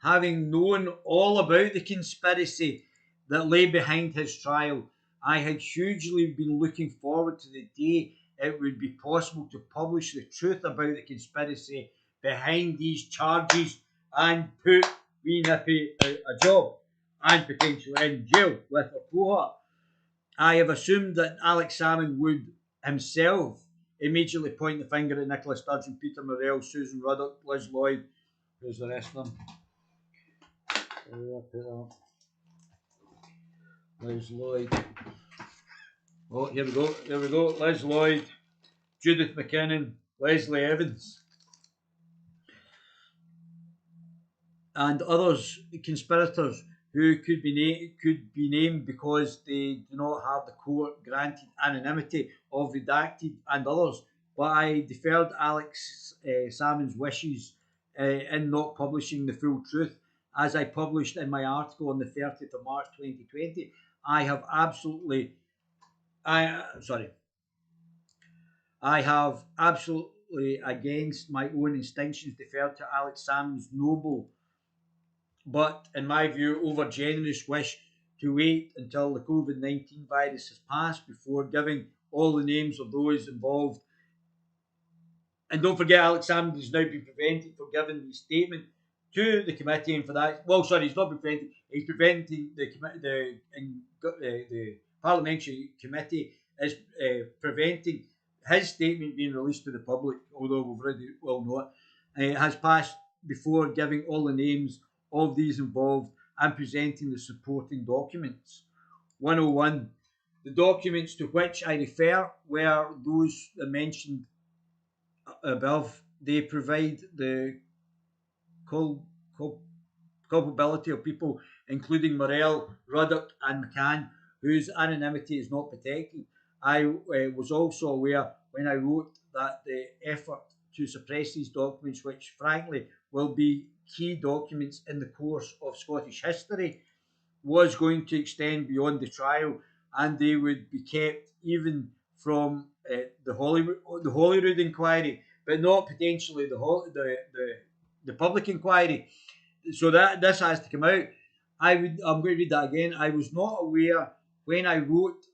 having known all about the conspiracy that lay behind his trial. I had hugely been looking forward to the day it would be possible to publish the truth about the conspiracy behind these charges and put wee Nippy out a job and potentially in jail with a cohort. I have assumed that Alex Salmond would himself immediately point the finger at Nicola Sturgeon, Peter Morrell, Susan Ruddock, Liz Lloyd. Who's the rest of them? Liz Lloyd. Oh, here we go. There we go. Liz Lloyd, Judith McKinnon, Leslie Evans, and others, conspirators who could be named because they do not have the court granted anonymity of redacted, and others. But I deferred Alex Salmond's wishes in not publishing the full truth, as I published in my article on the 30th of March 2020. I have absolutely, against my own instinctions, deferred to Alex Salmond's noble, but in my view, over generous wish to wait until the COVID-19 virus has passed before giving all the names of those involved. And don't forget, Alex Salmond has now been prevented from giving the statement to the committee, and for that, he's not been prevented. He's preventing the parliamentary committee is preventing his statement being released to the public, although we've already well know it. Has passed before giving all the names of these involved and presenting the supporting documents. 101. The documents to which I refer were those mentioned above. They provide the culpability of people, including Morrell, Ruddock, and McCann, whose anonymity is not protected. I was also aware when I wrote that the effort to suppress these documents, which frankly will be key documents in the course of Scottish history, was going to extend beyond the trial, and they would be kept even from the Holyrood inquiry, but not potentially the public inquiry. So that this has to come out. I'm going to read that again. I was not aware when I wrote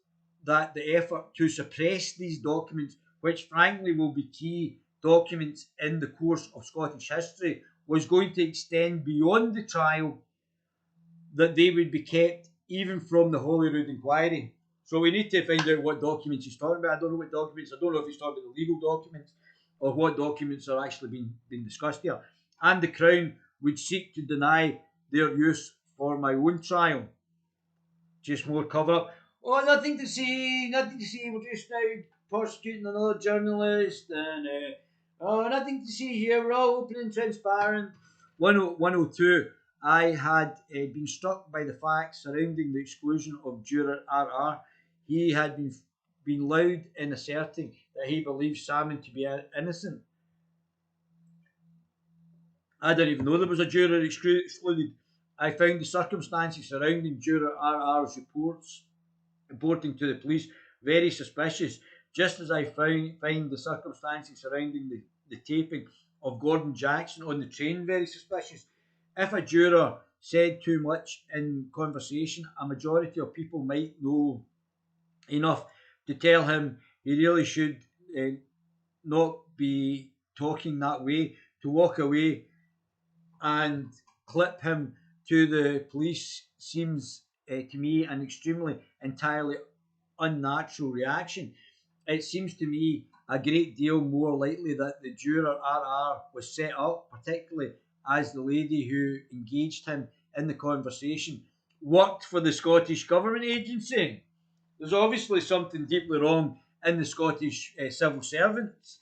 that the effort to suppress these documents, which frankly will be key documents in the course of Scottish history, was going to extend beyond the trial, that they would be kept even from the Holyrood inquiry. So we need to find out what documents he's talking about. I don't know what documents. I don't know if he's talking about the legal documents or what documents are actually being discussed here. And the Crown would seek to deny their use for my own trial. Just more cover up. Oh, nothing to see, nothing to see. We're just now prosecuting another journalist, and oh, nothing to see here. We're all open and transparent. 102. I had been struck by the facts surrounding the exclusion of juror RR. He had been loud in asserting that he believes Salmond to be innocent. I didn't even know there was a juror excluded. I found the circumstances surrounding juror RR's reporting to the police very suspicious, just as I find the circumstances surrounding the taping of Gordon Jackson on the train very suspicious. If a juror said too much in conversation, a majority of people might know enough to tell him he really should not be talking that way, to walk away and clip him to the police seems to me an extremely entirely unnatural reaction. It seems to me a great deal more likely that the juror RR was set up, particularly as the lady who engaged him in the conversation worked for the Scottish Government Agency. There's obviously something deeply wrong in the Scottish civil servants.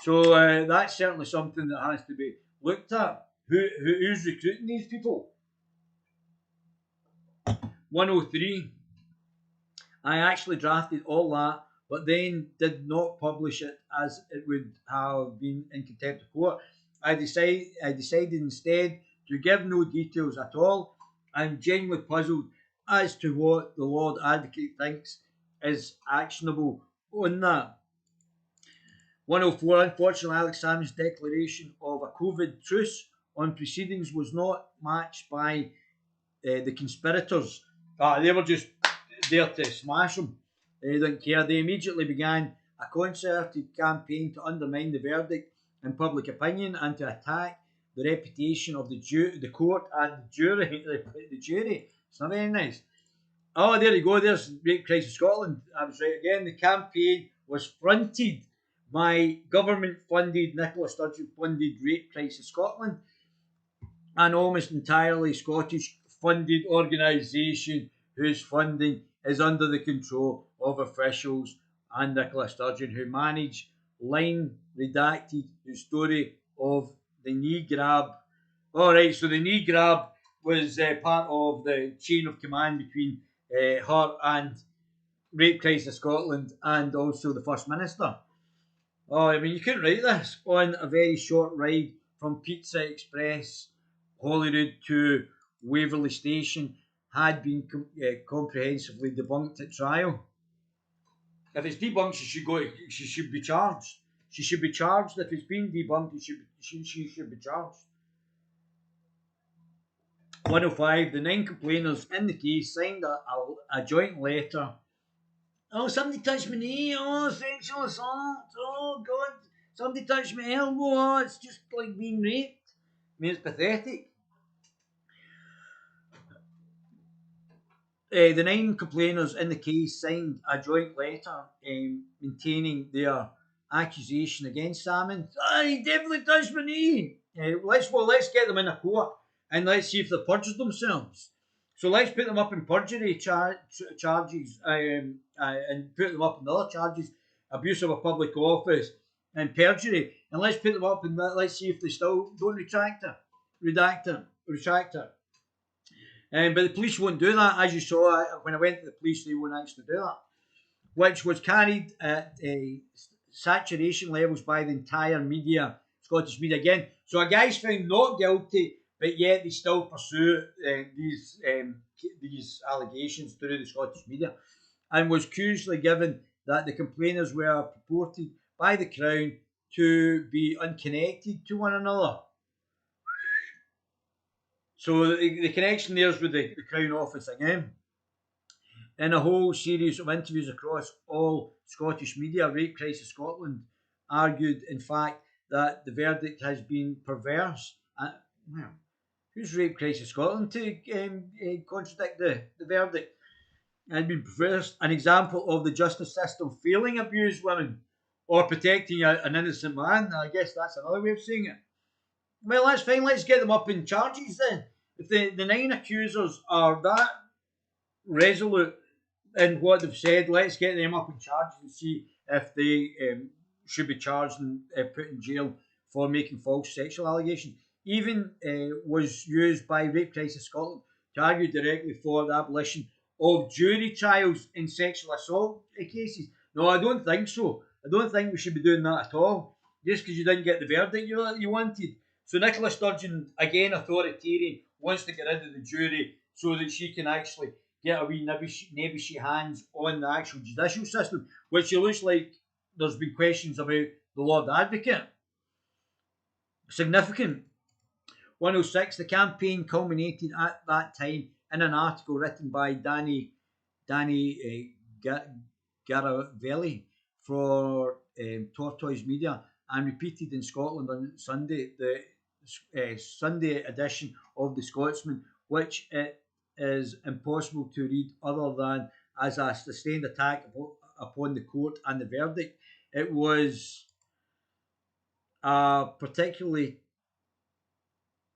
So that's certainly something that has to be looked at. Who's recruiting these people? 103. I actually drafted all that, but then did not publish it as it would have been in contempt of court. I decided instead to give no details at all. I'm genuinely puzzled as to what the Lord Advocate thinks is actionable on that. 104. Unfortunately, Alex Salmond's declaration of a COVID truce on proceedings was not matched by the conspirators. They were just there to smash him. They didn't care. They immediately began a concerted campaign to undermine the verdict in public opinion and to attack the reputation of the court and the jury. The jury. It's not very nice. Oh, there you go. There's Rape Crisis Scotland. I was right again. The campaign was fronted by government-funded, Nicola Sturgeon-funded Rape Crisis Scotland, an almost entirely Scottish-funded organisation whose funding is under the control of officials and Nicola Sturgeon, who manage line redacted the story of the knee grab. All right, so the knee grab was part of the chain of command between her and Rape Crisis Scotland and also the First Minister. Oh, I mean, you couldn't write this on a very short ride from Pizza Express, Holyrood to Waverley Station had been comprehensively debunked at trial. If it's debunked, she should be charged. She should be charged. If it's been debunked, she should be charged. 105. The 9 complainants in the case signed a joint letter. Oh, somebody touched my knee. Oh, sexual assault. Oh, God. Somebody touched my elbow. Oh, it's just like being raped. I mean, it's pathetic. The 9 complainers in the case signed a joint letter maintaining their accusation against Salmond. Oh, he definitely touched my knee. Let's get them in a court and let's see if they perjured themselves. So let's put them up in perjury charges and put them up in other charges, abuse of a public office and perjury, and let's put them up and let's see if they still don't retract it. But the police won't do that, as you saw when I went to the police. They won't actually do that, which was carried at saturation levels by the entire media, Scottish media again. So a guy's found not guilty, but yet they still pursue these allegations through the Scottish media, and was curiously given that the complainers were purported by the Crown to be unconnected to one another. So the connection there is with the Crown Office again. In a whole series of interviews across all Scottish media, Rape Crisis Scotland argued, in fact, that the verdict has been perverse. Who's Rape Crisis Scotland to contradict the verdict? Has been perverse, an example of the justice system failing abused women or protecting an innocent man. I guess that's another way of saying it. Well, that's fine. Let's get them up in charges then. If the 9 accusers are that resolute in what they've said, let's get them up in charges and see if they should be charged and put in jail for making false sexual allegations. Even was used by Rape Crisis Scotland to argue directly for the abolition of jury trials in sexual assault cases. No, I don't think so. I don't think we should be doing that at all. Just because you didn't get the verdict you wanted. So Nicola Sturgeon, again authoritarian, wants to get rid of the jury so that she can actually get a wee nebbishy hands on the actual judicial system, which it looks like there's been questions about the Lord Advocate. Significant. 106, the campaign culminated at that time in an article written by Danny Garavelli for Tortoise Media and repeated in Scotland on Sunday, the Sunday edition of the Scotsman, which it is impossible to read other than as a sustained attack upon the court and the verdict. It was a particularly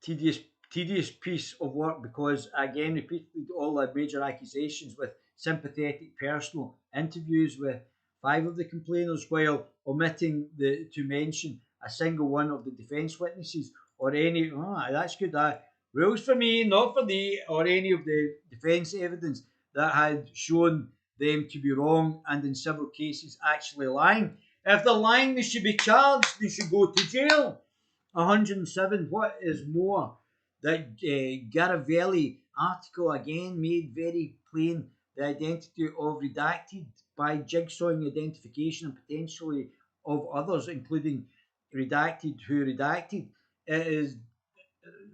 tedious tedious piece of work because again repeated all the major accusations with sympathetic personal interviews with five of the complainers while omitting to mention a single one of the defence witnesses or any that's good rules for me not for thee or any of the defence evidence that had shown them to be wrong and in several cases actually lying. If they're lying they should be charged, they should go to jail. 107. What is more, that Garavelli article again made very plain the identity of redacted by jigsawing identification and potentially of others, including redacted who redacted. It is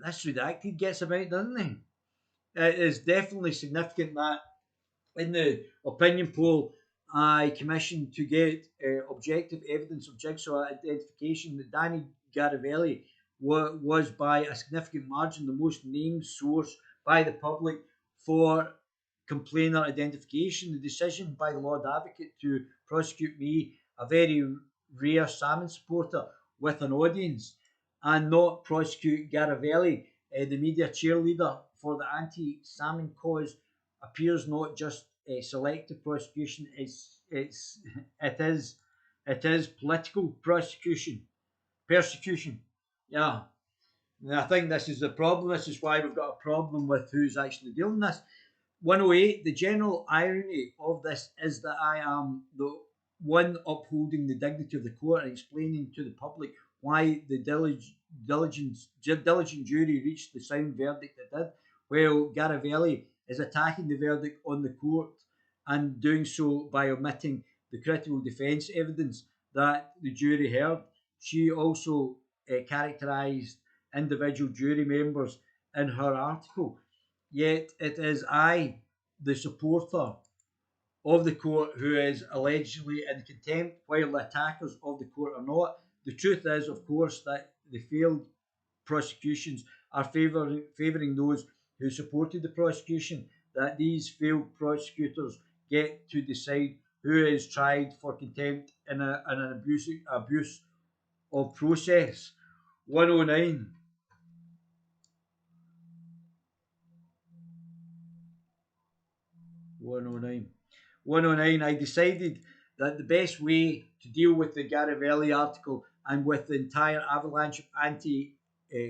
this redacted gets about, doesn't it? It is definitely significant that in the opinion poll I commissioned to get objective evidence of jigsaw identification that Danny Garavelli was by a significant margin the most named source by the public for complainer identification. The decision by the Lord Advocate to prosecute me, a very rare Salmond supporter with an audience, and not prosecute Garavelli, the media cheerleader for the anti-Salmond cause, appears not just a selective prosecution, it is political persecution. Yeah. And I think this is the problem. This is why we've got a problem with who's actually dealing this. 108, the general irony of this is that I am the one upholding the dignity of the court and explaining to the public why the diligent jury reached the sound verdict it did, while Garavelli is attacking the verdict on the court and doing so by omitting the critical defence evidence that the jury heard. She also characterised individual jury members in her article. Yet it is I, the supporter of the court, who is allegedly in contempt, while the attackers of the court are not. The truth is, of course, that the failed prosecutions are favouring those who supported the prosecution, that these failed prosecutors get to decide who is tried for contempt in an abuse of process. 109. 109. 109. I decided that the best way to deal with the Garavelli article and with the entire avalanche of anti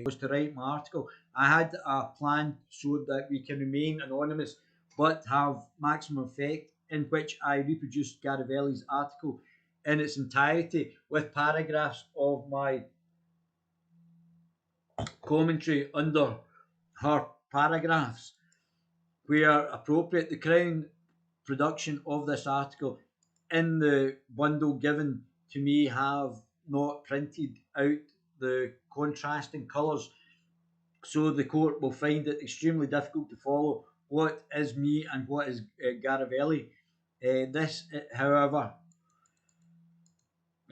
was to write my article. I had a plan so that we can remain anonymous but have maximum effect, in which I reproduced Garavelli's article in its entirety with paragraphs of my commentary under her paragraphs. Where appropriate, the Crown production of this article in the bundle given to me have not printed out the contrasting colours, so the court will find it extremely difficult to follow what is me and what is Garavelli. This, however,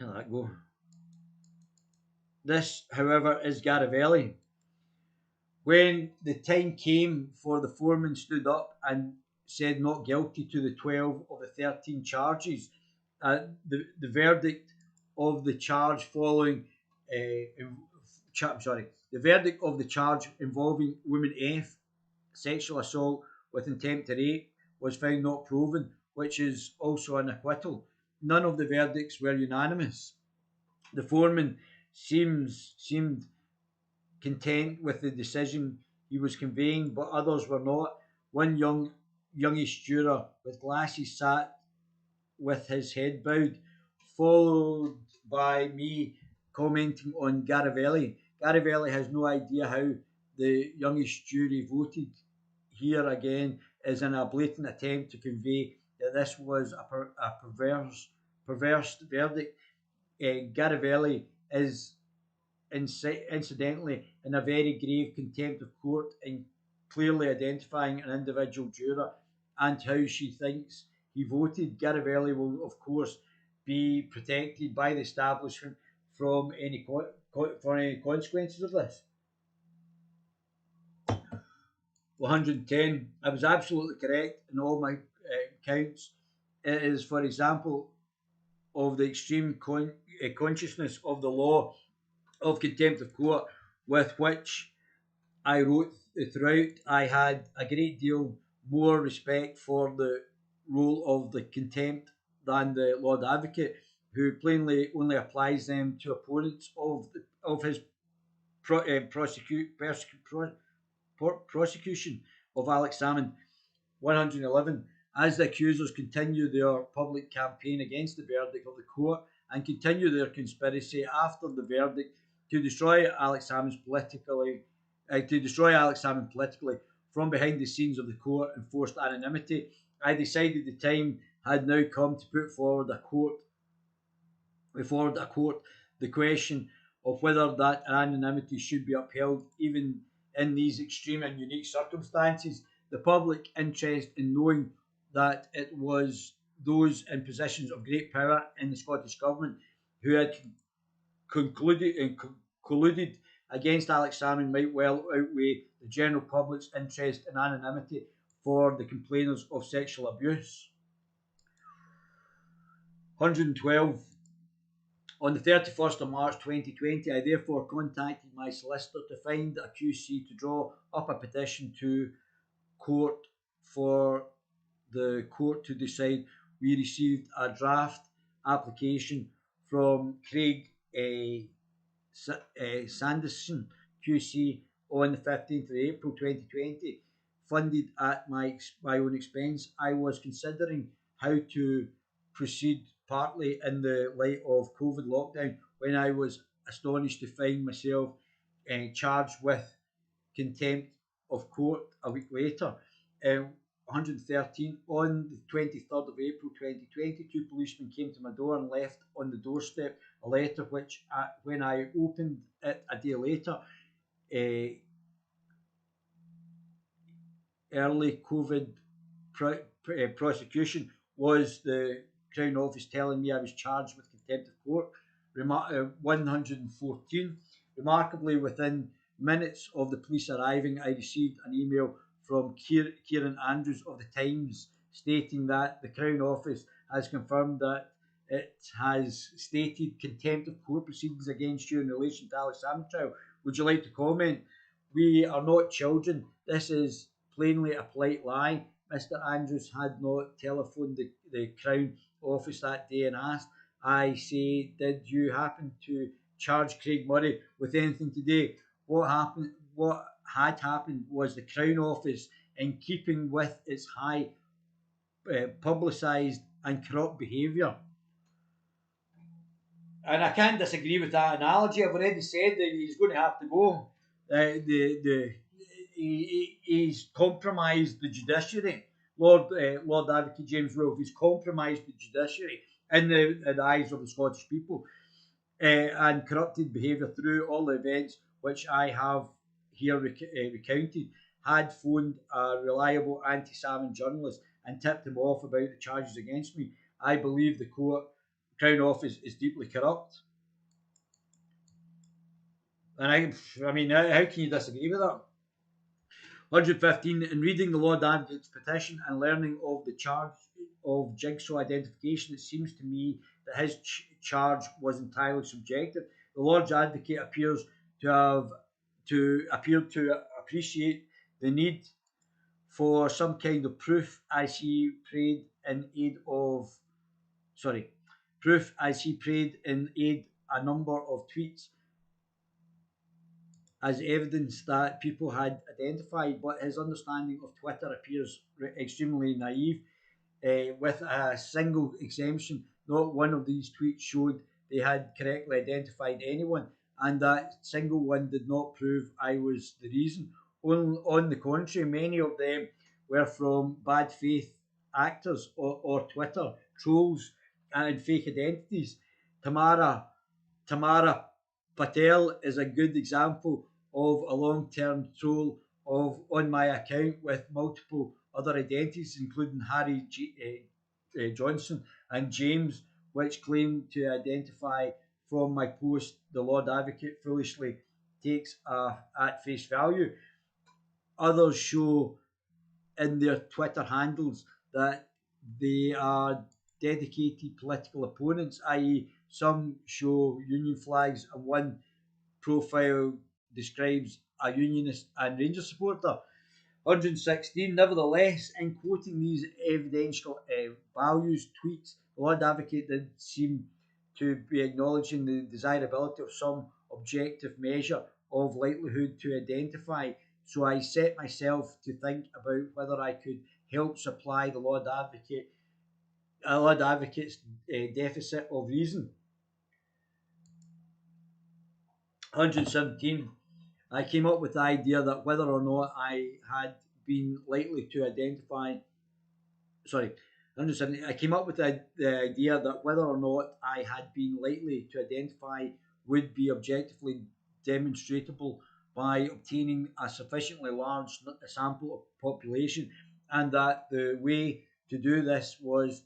let that go. This, however, is Garavelli. When the time came for the foreman stood up and said not guilty to the 12 of the 13 charges, the verdict of the charge following, the verdict of the charge involving woman F, sexual assault with intent to rape, was found not proven, which is also an acquittal. None of the verdicts were unanimous. The foreman seemed content with the decision he was conveying, but others were not. One youngish juror with glasses sat with his head bowed, followed by me commenting on Garivelli. Garivelli has no idea how the youngish jury voted. Here again is in a blatant attempt to convey that this was a perverse verdict. Garivelli is incidentally in a very grave contempt of court in clearly identifying an individual juror and how she thinks he voted. Garivelli will, of course, be protected by the establishment from any consequences of this. 110. I was absolutely correct in all my counts. It is, for example, of the extreme consciousness of the law of contempt of court with which I wrote throughout. I had a great deal more respect for the role of the contempt than the Lord Advocate, who plainly only applies them to opponents of his prosecution of Alex Salmond. 111. As the accusers continue their public campaign against the verdict of the court and continue their conspiracy after the verdict to destroy Alex Salmond politically from behind the scenes of the court and forced anonymity, I decided the time had now come to put forward the question of whether that anonymity should be upheld even in these extreme and unique circumstances. The public interest in knowing that it was those in positions of great power in the Scottish Government who had colluded against Alex Salmond might well outweigh the general public's interest in anonymity for the complainers of sexual abuse. 112. On the 31st of March 2020, I therefore contacted my solicitor to find a QC to draw up a petition to court for the court to decide. We received a draft application from Craig Sanderson QC on the 15th of April 2020, funded at my own expense. I was considering how to proceed, partly in the light of COVID lockdown, when I was astonished to find myself charged with contempt of court a week later. 113. On the 23rd of April 2020, two policemen came to my door and left on the doorstep a letter which, when I opened it a day later, early COVID prosecution, was the Crown Office telling me I was charged with contempt of court. 114. Remarkably, within minutes of the police arriving, I received an email from Kieran Andrews of the Times stating that the Crown Office has confirmed that it has stated contempt of court proceedings against you in relation to Alex Salmond trial. Would you like to comment? We are not children. This is plainly a polite lie. Mr. Andrews had not telephoned the Crown Office that day and asked. I say, did you happen to charge Craig Murray with anything today? What had happened was the Crown Office, in keeping with its high publicised and corrupt behaviour. And I can't disagree with that analogy. I've already said that he's going to have to go. He's compromised the judiciary. Lord Advocate James Wolfe, he's compromised the judiciary in the eyes of the Scottish people, and corrupted behaviour through all the events which I have here recounted. Had phoned a reliable anti-Salmond journalist and tipped him off about the charges against me. I believe the Crown Office is deeply corrupt. And I mean, how can you disagree with that? 115. In reading the Lord Advocate's petition and learning of the charge of jigsaw identification, it seems to me that his charge was entirely subjective. The Lord Advocate appears to appreciate the need for some kind of proof, as he prayed in aid of proof as he prayed in aid a number of tweets as evidence that people had identified, but his understanding of Twitter appears extremely naive. With a single exemption, not one of these tweets showed they had correctly identified anyone, and that single one did not prove I was the reason. On the contrary, many of them were from bad faith actors or Twitter trolls and fake identities. Tamara Patel is a good example of a long-term troll on my account with multiple other identities, including Harry Johnson and James, which claim to identify from my post. The Lord Advocate foolishly takes at face value. Others show in their Twitter handles that they are dedicated political opponents, i.e., some show union flags and one profile describes a unionist and Rangers supporter. 116. Nevertheless, in quoting these evidential values tweets, the Lord Advocate did seem to be acknowledging the desirability of some objective measure of likelihood to identify. So I set myself to think about whether I could help supply the Lord Advocate's deficit of reason. 117. I came up with the idea that whether or not I had been likely to identify, sorry, 170, I came up with the idea that whether or not I had been likely to identify would be objectively demonstrable by obtaining a sufficiently large sample of population, and that the way to do this was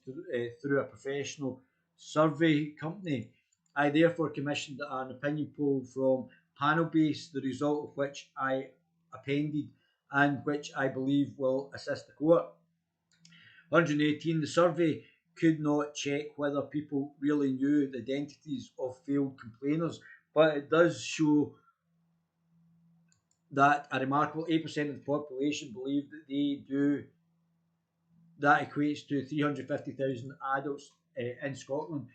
through a professional survey company. I therefore commissioned an opinion poll from Panelbase, the result of which I appended and which I believe will assist the court. 118. The survey could not check whether people really knew the identities of failed complainers, but it does show that a remarkable 8% of the population believe that they do. That equates to 350,000 adults in Scotland,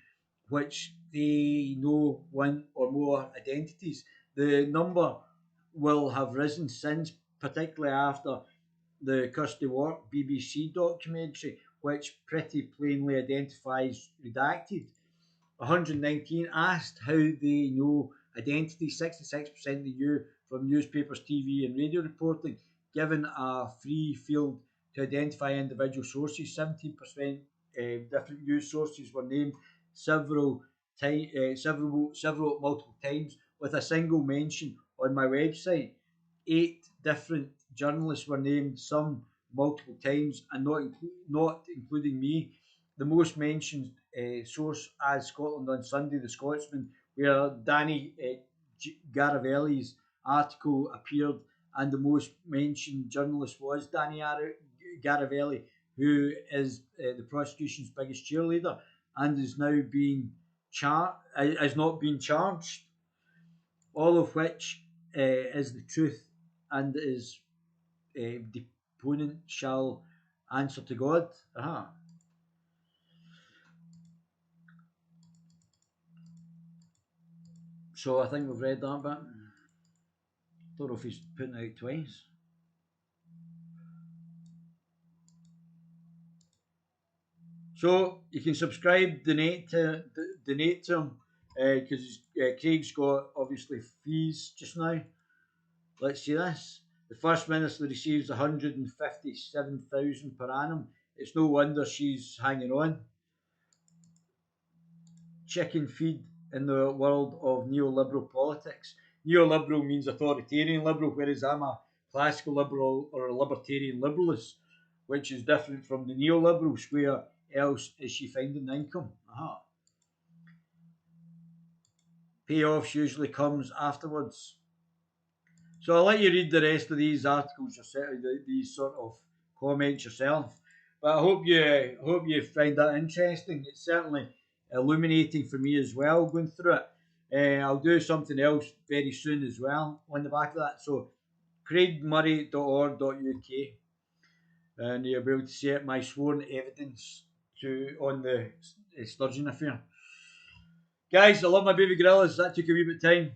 which they know one or more identities. The number will have risen since, particularly after the Kirsty Work BBC documentary, which pretty plainly identifies redacted. 119. Asked how they know identity, 66% they knew from newspapers, TV, and radio reporting. Given a free field to identify individual sources, 17% different news sources were named several multiple times, with a single mention on my website. 8 different journalists were named, some multiple times, and not including me. The most mentioned source as Scotland on Sunday, the Scotsman, where Danny Garavelli's article appeared, and the most mentioned journalist was Danny Garavelli, who is the prosecution's biggest cheerleader and is now being not being charged. All of which is the truth, and is deponent shall answer to God. So I think we've read that bit. Don't know if he's putting it out twice. So you can subscribe, donate to him, because Craig's got obviously fees just now. Let's see this. The First Minister receives 157,000 per annum. It's no wonder she's hanging on. Chicken feed in the world of neoliberal politics. Neoliberal means authoritarian liberal, whereas I'm a classical liberal or a libertarian liberalist, which is different from the neoliberals. Where else is she finding the income? Payoffs usually comes afterwards. So I'll let you read the rest of these articles yourself, these sort of comments yourself. But I hope you find that interesting. It's certainly illuminating for me as well going through it. I'll do something else very soon as well on the back of that. So craigmurray.org.uk, and you'll be able to see it, my sworn evidence on the Sturgeon affair. Guys, I love my baby gorillas. That took a wee bit of time.